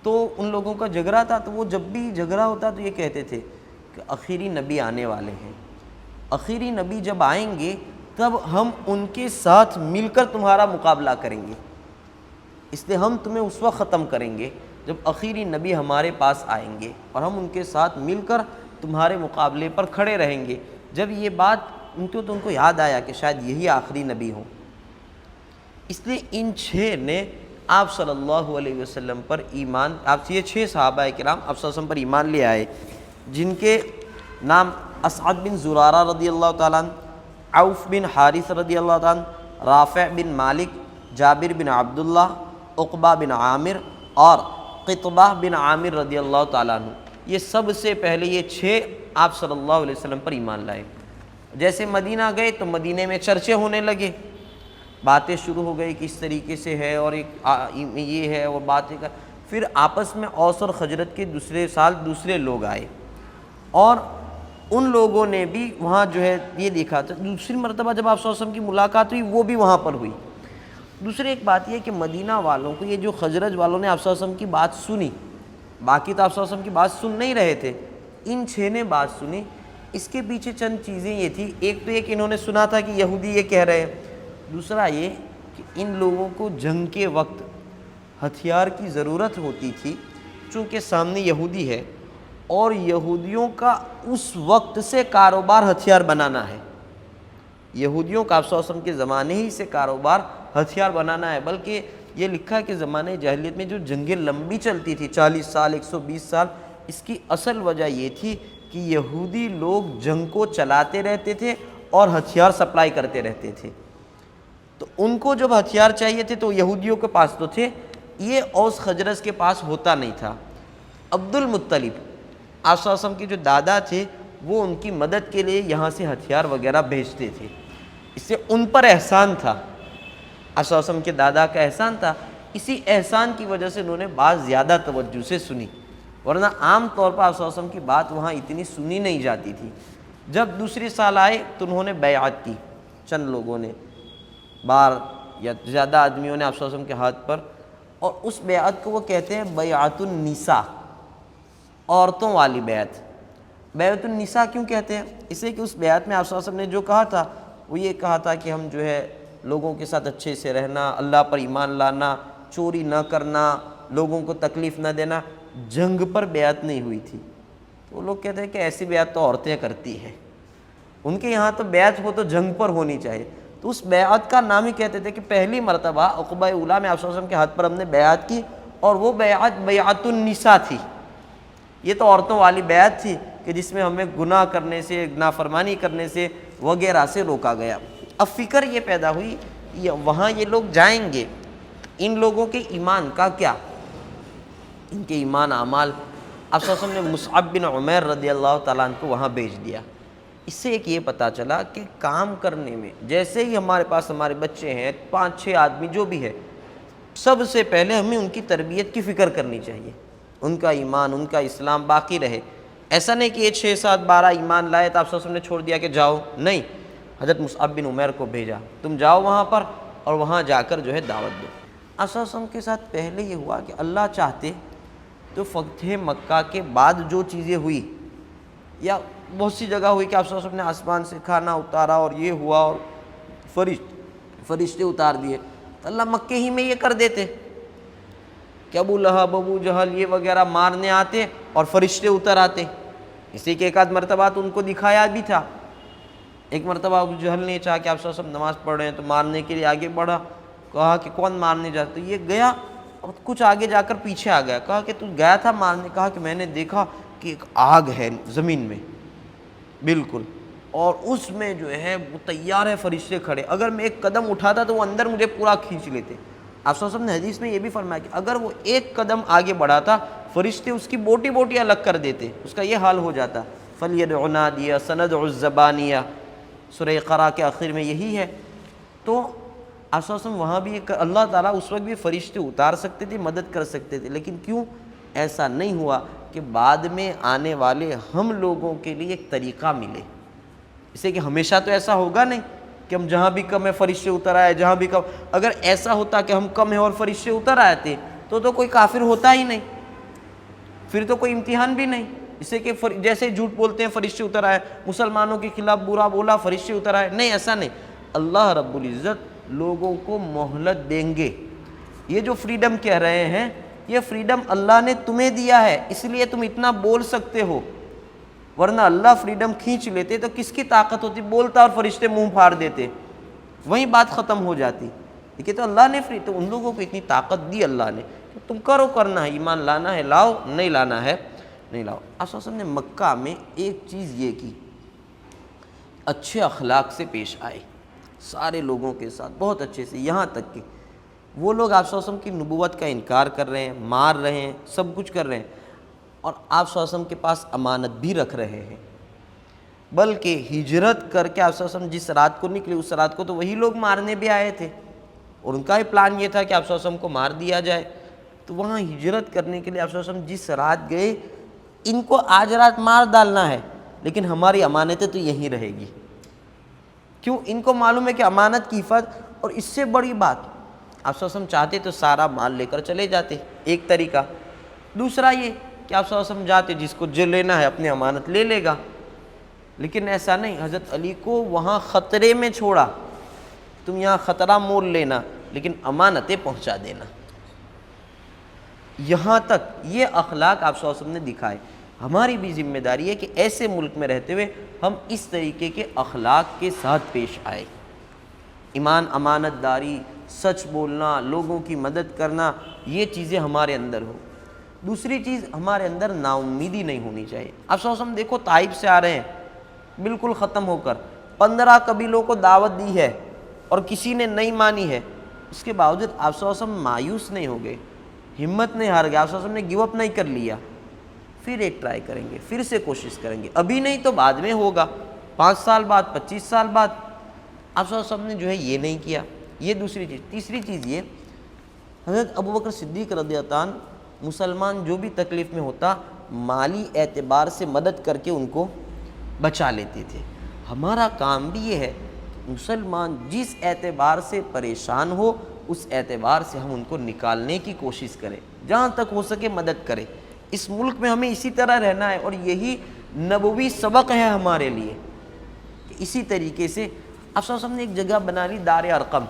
تو ان لوگوں کا جھگڑا تھا، تو وہ جب بھی جھگڑا ہوتا تو یہ کہتے تھے کہ آخری نبی آنے والے ہیں، آخری نبی جب آئیں گے تب ہم ان کے ساتھ مل کر تمہارا مقابلہ کریں گے، اس لیے ہم تمہیں اس وقت ختم کریں گے جب آخری نبی ہمارے پاس آئیں گے اور ہم ان کے ساتھ مل کر تمہارے مقابلے پر کھڑے رہیں گے. جب یہ بات ان کو یاد آیا کہ شاید یہی آخری نبی ہوں، اس لیے ان 6 نے آپ صلی اللہ علیہ وسلم پر ایمان، آپ یہ 6 صحابہ کرام آپ صلی اللہ علیہ وسلم پر ایمان لے آئے، جن کے نام اسعد بن زرارہ رضی اللہ تعالیٰ عنہ، عوف بن حارث رضی اللہ تعالیٰ عنہ، رافع بن مالک، جابر بن عبداللہ، عقبہ بن عامر اور قطبہ بن عامر رضی اللہ تعالیٰ عنہ. یہ سب سے پہلے یہ 6 آپ صلی اللہ علیہ وسلم پر ایمان لائے. جیسے مدینہ گئے تو مدینے میں چرچے ہونے لگے، باتیں شروع ہو گئی کس طریقے سے ہے اور یہ ہے اور باتیں کر. پھر آپس میں اوس اور خزرج کے دوسرے سال دوسرے لوگ آئے اور ان لوگوں نے بھی وہاں جو ہے یہ دیکھا تھا. دوسری مرتبہ جب آپ صلی اللہ علیہ وسلم کی ملاقات ہوئی وہ بھی وہاں پر ہوئی. دوسری ایک بات یہ کہ مدینہ والوں کو، یہ جو خزرج والوں نے آپ صلی اللہ علیہ وسلم کی بات سنی، باقی تو آپ صلی اللہ علیہ وسلم کی بات سن نہیں رہے تھے، ان 6 نے بات سنی. اس کے پیچھے چند چیزیں یہ تھی. ایک تو یہ کہ انہوں نے سنا تھا کہ یہودی یہ کہہ رہے ہیں. دوسرا یہ کہ ان لوگوں کو جنگ کے وقت ہتھیار کی ضرورت ہوتی تھی، چونکہ سامنے یہودی ہے اور یہودیوں کا اس وقت سے کاروبار ہتھیار بنانا ہے. یہودیوں کا آپ صلی اللہ علیہ وسلم کے زمانے ہی سے کاروبار ہتھیار بنانا ہے. بلکہ یہ لکھا ہے کہ زمانے جاہلیت میں جو جنگیں لمبی چلتی تھی 40 سال 120 سال، اس کی اصل وجہ یہ تھی کہ یہودی لوگ جنگ کو چلاتے رہتے تھے اور ہتھیار سپلائی کرتے رہتے تھے. تو ان کو جب ہتھیار چاہیے تھے تو یہودیوں کے پاس تو تھے، یہ اوس خزرج کے پاس ہوتا نہیں تھا. عبد المطلب آپ صلی اللہ علیہ وسلم کے جو دادا تھے وہ ان کی مدد کے لیے یہاں سے ہتھیار وغیرہ بھیجتے تھے. اس سے ان پر احسان تھا، آپ صلی اللہ علیہ وسلم کے دادا کا احسان تھا. اسی احسان کی وجہ سے انہوں نے بات زیادہ توجہ سے سنی، ورنہ عام طور پر آپ صلی اللہ علیہ وسلم کی بات وہاں اتنی سنی نہیں جاتی تھی. جب دوسری سال آئے تو انہوں نے بیعت کی، چند لوگوں نے، بار یا زیادہ آدمیوں نے آپ صلی اللہ علیہ وسلم کے ہاتھ پر، اور اس بیعت کو وہ کہتے ہیں بیعت النساء، عورتوں والی بیعت. بیعت النساء کیوں کہتے ہیں؟ اس لیے کہ اس بیعت میں آپ صلی اللہ علیہ وسلم نے جو کہا تھا وہ یہ کہا تھا کہ ہم جو ہے لوگوں کے ساتھ اچھے سے رہنا، اللہ پر ایمان لانا، چوری نہ کرنا، لوگوں کو تکلیف نہ دینا. جنگ پر بیعت نہیں ہوئی تھی. وہ لوگ کہتے ہیں کہ ایسی بیعت تو عورتیں کرتی ہیں، ان کے یہاں تو بیعت ہو تو جنگ پر ہونی چاہیے. تو اس بیعت کا نام ہی کہتے تھے کہ پہلی مرتبہ عقبہ اولیٰ میں آپ صلی اللہ علیہ وسلم کے ہاتھ پر ہم نے بیعت کی، اور وہ بیعت بیعت النساء تھی۔ یہ تو عورتوں والی بیعت تھی کہ جس میں ہمیں گناہ کرنے سے، نافرمانی کرنے سے وغیرہ سے روکا گیا۔ اب فکر یہ پیدا ہوئی وہاں یہ لوگ جائیں گے، ان لوگوں کے ایمان کا کیا، ان کے ایمان اعمال۔ آپ صلی اللہ علیہ وسلم نے مصعب بن عمیر رضی اللہ تعالیٰ عنہ کو وہاں بھیج دیا۔ اس سے ایک یہ پتہ چلا کہ کام کرنے میں جیسے ہی ہمارے پاس ہمارے بچے ہیں، 5-6 آدمی جو بھی ہے، سب سے پہلے ہمیں ان کی تربیت کی فکر کرنی چاہیے، ان کا ایمان، ان کا اسلام باقی رہے۔ ایسا نہیں کہ یہ 6-7-12 ایمان لائے تو آپ صلی اللہ علیہ وسلم نے چھوڑ دیا کہ جاؤ، نہیں، حضرت مصعب بن عمیر کو بھیجا، تم جاؤ وہاں پر اور وہاں جا کر جو ہے دعوت دو۔ آپ صلی اللہ علیہ وسلم کے ساتھ پہلے یہ ہوا کہ اللہ چاہتے تو فتح مکہ کے بعد جو چیزیں ہوئی، یا بہت سی جگہ ہوئی کہ آپ صلی اللہ علیہ وسلم نے آسمان سے کھانا اتارا اور یہ ہوا اور فرشتے اتار دیے، تو اللہ مکے ہی میں یہ کر دیتے کہ ابو لہب، ابو جہل یہ وغیرہ مارنے آتے اور فرشتے اتر آتے۔ اسی کے ایک آدھ مرتبہ تو ان کو دکھایا بھی تھا۔ ایک مرتبہ ابو جہل نے چاہا کہ آپ صلی اللہ علیہ وسلم نماز پڑھ رہے ہیں تو مارنے کے لیے آگے بڑھا، کہا کہ کون مارنے جاتا؟ یہ گیا اور کچھ آگے جا کر پیچھے آ گیا، کہا کہ تو گیا تھا مارنے؟ کہا کہ میں نے دیکھا کہ ایک آگ ہے زمین میں بالکل، اور اس میں جو ہے وہ تیار ہے فرشتے کھڑے، اگر میں ایک قدم اٹھاتا تو وہ اندر مجھے پورا کھینچ لیتے۔ آپ صلی اللہ علیہ وسلم نے حدیث میں یہ بھی فرمایا کہ اگر وہ ایک قدم آگے بڑھاتا فرشتے اس کی بوٹی بوٹی الگ کر دیتے، اس کا یہ حال ہو جاتا۔ فَلْيَدْعُ نَادِيَهُ سَنَدْعُ الزَّبَانِيَةَ، سورہ قرا کے آخر میں یہی ہے۔ تو آپ صلی اللہ علیہ وسلم وہاں بھی اللہ تعالیٰ اس وقت بھی فرشتے اتار سکتے تھے، مدد کر سکتے تھے، لیکن کیوں ایسا نہیں ہوا کہ بعد میں آنے والے ہم لوگوں کے لیے ایک طریقہ ملے۔ اسے کہ ہمیشہ تو ایسا ہوگا نہیں کہ ہم جہاں بھی کم ہے فرشتے اتر آئے، جہاں بھی کم، اگر ایسا ہوتا کہ ہم کم ہیں اور فرشتے اتر آتے تو کوئی کافر ہوتا ہی نہیں، پھر تو کوئی امتحان بھی نہیں۔ اسے کہ جیسے جھوٹ بولتے ہیں فرشتے اتر آئے، مسلمانوں کے خلاف برا بولا فرشتے اتر آئے، نہیں، ایسا نہیں۔ اللہ رب العزت لوگوں کو مہلت دیں گے۔ یہ جو فریڈم کہہ رہے ہیں، یہ فریڈم اللہ نے تمہیں دیا ہے، اس لیے تم اتنا بول سکتے ہو، ورنہ اللہ فریڈم کھینچ لیتے تو کس کی طاقت ہوتی؟ بولتا اور فرشتے منہ پھاڑ دیتے، وہیں بات ختم ہو جاتی۔ لیکن تو اللہ نے تو ان لوگوں کو اتنی طاقت دی اللہ نے کہ تم کرو، کرنا ہے، ایمان لانا ہے لاؤ، نہیں لانا ہے نہیں لاؤ۔ آپ صلی اللہ علیہ وسلم نے مکہ میں ایک چیز یہ کی، اچھے اخلاق سے پیش آئے سارے لوگوں کے ساتھ بہت اچھے سے، یہاں تک کہ وہ لوگ آپ صلی اللہ علیہ وسلم کی نبوت کا انکار کر رہے ہیں، مار رہے ہیں، سب کچھ کر رہے ہیں، اور آپ صلی اللہ علیہ وسلم کے پاس امانت بھی رکھ رہے ہیں، بلکہ ہجرت کر کے آپ صلی اللہ علیہ وسلم جس رات کو نکلے اس رات کو تو وہی لوگ مارنے بھی آئے تھے، اور ان کا ہی پلان یہ تھا کہ آپ صلی اللہ علیہ وسلم کو مار دیا جائے۔ تو وہاں ہجرت کرنے کے لیے آپ صلی اللہ علیہ وسلم جس رات گئے، ان کو آج رات مار ڈالنا ہے لیکن ہماری امانتیں تو یہیں رہے گی۔ کیوں؟ ان کو معلوم ہے کہ امانت کی حفاظت، اور اس سے بڑی بات آپ صلی اللہ علیہ وسلم چاہتے تو سارا مال لے کر چلے جاتے، ایک طریقہ۔ دوسرا یہ کہ آپ صلی اللہ علیہ وسلم جاتے، جس کو جو لینا ہے اپنی امانت لے لے گا، لیکن ایسا نہیں، حضرت علی کو وہاں خطرے میں چھوڑا، تم یہاں خطرہ مول لینا لیکن امانتیں پہنچا دینا۔ یہاں تک یہ اخلاق آپ صلی اللہ علیہ وسلم نے دکھائے۔ ہماری بھی ذمہ داری ہے کہ ایسے ملک میں رہتے ہوئے ہم اس طریقے کے اخلاق کے ساتھ پیش آئے، ایمان، امانت داری، سچ بولنا، لوگوں کی مدد کرنا، یہ چیزیں ہمارے اندر ہو۔ دوسری چیز، ہمارے اندر نا امیدی نہیں ہونی چاہیے۔ آپ صلی اللہ علیہ وسلم دیکھو طائف سے آ رہے ہیں بالکل ختم ہو کر، 15 قبیلوں کو دعوت دی ہے اور کسی نے نہیں مانی ہے، اس کے باوجود آپ صلی اللہ علیہ وسلم مایوس نہیں ہو گئے، ہمت نہیں ہار گئے، آپ صلی اللہ علیہ وسلم نے گیو اپ نہیں کر لیا، پھر ایک ٹرائی کریں گے، پھر سے کوشش کریں گے، ابھی نہیں تو بعد میں ہوگا، 5 سال بعد، 25 سال بعد۔ آپ صلی اللہ علیہ وسلم نے جو ہے یہ نہیں کیا، یہ دوسری چیز۔ تیسری چیز یہ، حضرت ابوبکر صدیق رضی اللہ عنہ مسلمان جو بھی تکلیف میں ہوتا مالی اعتبار سے مدد کر کے ان کو بچا لیتے تھے۔ ہمارا کام بھی یہ ہے، مسلمان جس اعتبار سے پریشان ہو اس اعتبار سے ہم ان کو نکالنے کی کوشش کریں، جہاں تک ہو سکے مدد کریں۔ اس ملک میں ہمیں اسی طرح رہنا ہے، اور یہی نبوی سبق ہے ہمارے لیے کہ اسی طریقے سے آپ صلی اللہ علیہ وسلم نے ایک جگہ بنا لی، دار ارقم۔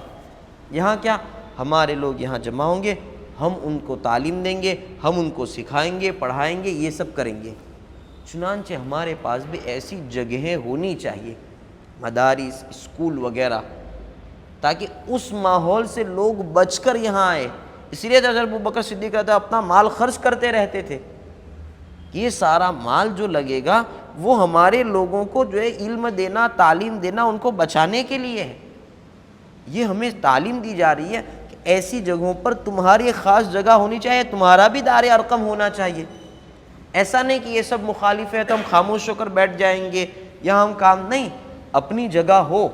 یہاں کیا، ہمارے لوگ یہاں جمع ہوں گے، ہم ان کو تعلیم دیں گے، ہم ان کو سکھائیں گے، پڑھائیں گے، یہ سب کریں گے۔ چنانچہ ہمارے پاس بھی ایسی جگہیں ہونی چاہیے، مدارس، اسکول وغیرہ، تاکہ اس ماحول سے لوگ بچ کر یہاں آئے۔ اسی لیے حضرت ابوبکر صدیق کہتا ہے اپنا مال خرچ کرتے رہتے تھے، یہ سارا مال جو لگے گا وہ ہمارے لوگوں کو جو ہے علم دینا، تعلیم دینا، ان کو بچانے کے لیے ہے۔ یہ ہمیں تعلیم دی جا رہی ہے کہ ایسی جگہوں پر تمہاری ایک خاص جگہ ہونی چاہیے، تمہارا بھی دار ارقم ہونا چاہیے۔ ایسا نہیں کہ یہ سب مخالف ہے تو ہم خاموش ہو کر بیٹھ جائیں گے، یہاں ہم کام نہیں، اپنی جگہ ہو،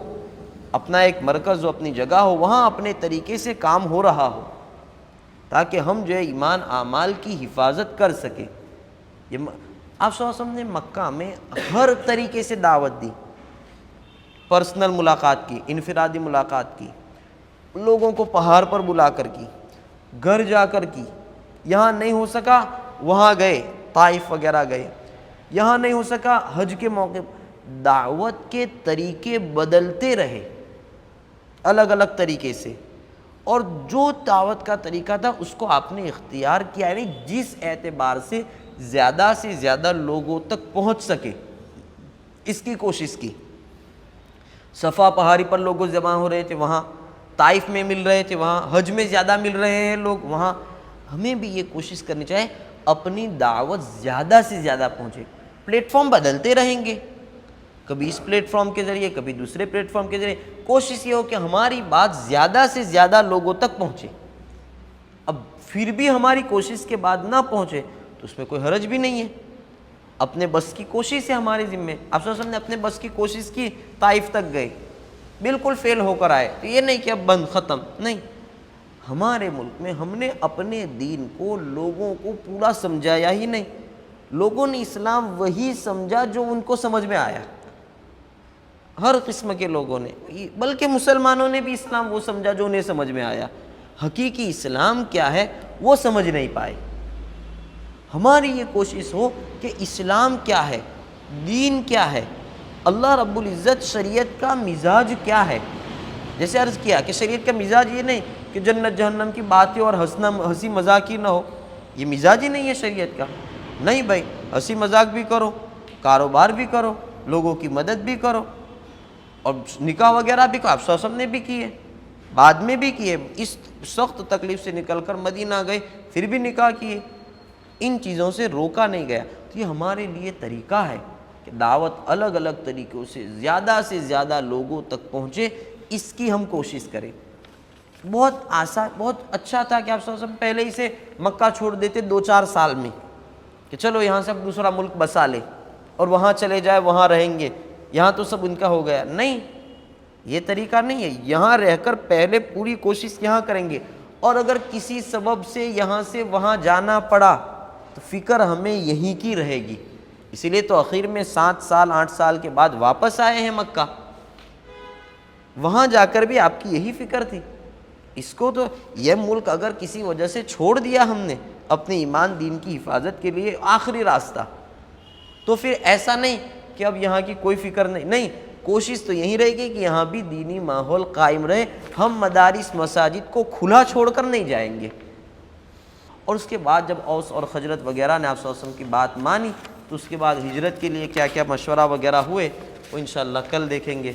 اپنا ایک مرکز ہو، اپنی جگہ ہو، وہاں اپنے طریقے سے کام ہو رہا ہو، تاکہ ہم جو ہے ایمان اعمال کی حفاظت کر سکیں۔ یہ آپ صلی اللہ علیہ وسلم نے مکہ میں ہر طریقے سے دعوت دی، پرسنل ملاقات کی، انفرادی ملاقات کی، لوگوں کو پہاڑ پر بلا کر کی، گھر جا کر کی، یہاں نہیں ہو سکا وہاں گئے، طائف وغیرہ گئے، یہاں نہیں ہو سکا حج کے موقع، دعوت کے طریقے بدلتے رہے الگ الگ طریقے سے، اور جو دعوت کا طریقہ تھا اس کو آپ نے اختیار کیا، یعنی جس اعتبار سے زیادہ لوگوں تک پہنچ سکے اس کی کوشش کی۔ صفا پہاڑی پر لوگ جمع ہو رہے تھے، وہاں طائف میں مل رہے تھے، وہاں حج میں زیادہ مل رہے ہیں لوگ، وہاں ہمیں بھی یہ کوشش کرنی چاہیے اپنی دعوت زیادہ سے زیادہ پہنچے۔ پلیٹ فارم بدلتے رہیں گے، کبھی اس پلیٹ فارم کے ذریعے، کبھی دوسرے پلیٹ فارم کے ذریعے، کوشش یہ ہو کہ ہماری بات زیادہ سے زیادہ لوگوں تک پہنچے۔ اب پھر بھی ہماری کوشش کے بعد نہ پہنچے تو اس میں کوئی حرج بھی نہیں ہے، اپنے بس کی کوشش ہے ہمارے ذمے۔ آپ صلی اللہ علیہ وسلم نے اپنے بس کی کوشش کی، طائف تک گئے، بالکل فیل ہو کر آئے، تو یہ نہیں کہ اب بند ختم، نہیں، ہمارے ملک میں ہم نے اپنے دین کو لوگوں کو پورا سمجھایا ہی نہیں، لوگوں نے اسلام وہی سمجھا جو ان کو سمجھ میں آیا، ہر قسم کے لوگوں نے، بلکہ مسلمانوں نے بھی اسلام وہ سمجھا جو انہیں سمجھ میں آیا، حقیقی اسلام کیا ہے وہ سمجھ نہیں پائے۔ ہماری یہ کوشش ہو کہ اسلام کیا ہے، دین کیا ہے، اللہ رب العزت شریعت کا مزاج کیا ہے۔ جیسے عرض کیا کہ شریعت کا مزاج یہ نہیں کہ جنت جہنم کی باتیں اور ہنسی مذاق ہی نہ ہو، یہ مزاج ہی نہیں ہے شریعت کا۔ نہیں بھائی، ہنسی مذاق بھی کرو، کاروبار بھی کرو، لوگوں کی مدد بھی کرو، اور نکاح وغیرہ بھی کرو۔ آپ صلی اللہ علیہ وسلم نے بھی کیے، بعد میں بھی کیے، اس سخت تکلیف سے نکل کر مدینہ گئے پھر بھی نکاح کیے، ان چیزوں سے روکا نہیں گیا۔ تو یہ ہمارے لیے طریقہ ہے کہ دعوت الگ الگ طریقوں سے زیادہ لوگوں تک پہنچے، اس کی ہم کوشش کریں۔ بہت آسان، بہت اچھا تھا کہ آپ صلی اللہ علیہ وسلم پہلے ہی سے مکہ چھوڑ دیتے 2-4 سال میں، کہ چلو یہاں سے اب دوسرا ملک بسا لے اور وہاں چلے جائے، وہاں رہیں گے، یہاں تو سب ان کا ہو گیا۔ نہیں، یہ طریقہ نہیں ہے، یہاں رہ کر پہلے پوری کوشش یہاں کریں گے، اور اگر کسی سبب سے یہاں سے وہاں جانا پڑا تو فکر ہمیں یہیں کی رہے گی۔ اسی لیے تو آخر میں 7 سال 8 سال کے بعد واپس آئے ہیں مکہ، وہاں جا کر بھی آپ کی یہی فکر تھی۔ اس کو تو یہ ملک اگر کسی وجہ سے چھوڑ دیا ہم نے اپنے ایمان دین کی حفاظت کے لیے آخری راستہ، تو پھر ایسا نہیں کہ اب یہاں کی کوئی فکر نہیں، کوشش تو یہی رہے گی کہ یہاں بھی دینی ماحول قائم رہے، ہم مدارس مساجد کو کھلا چھوڑ کر نہیں جائیں گے۔ اور اس کے بعد جب اوس اور خجرت وغیرہ نے آپ صلی اللہ علیہ وسلم کی بات مانی تو اس کے بعد ہجرت کے لیے کیا کیا مشورہ وغیرہ ہوئے وہ انشاءاللہ کل دیکھیں گے۔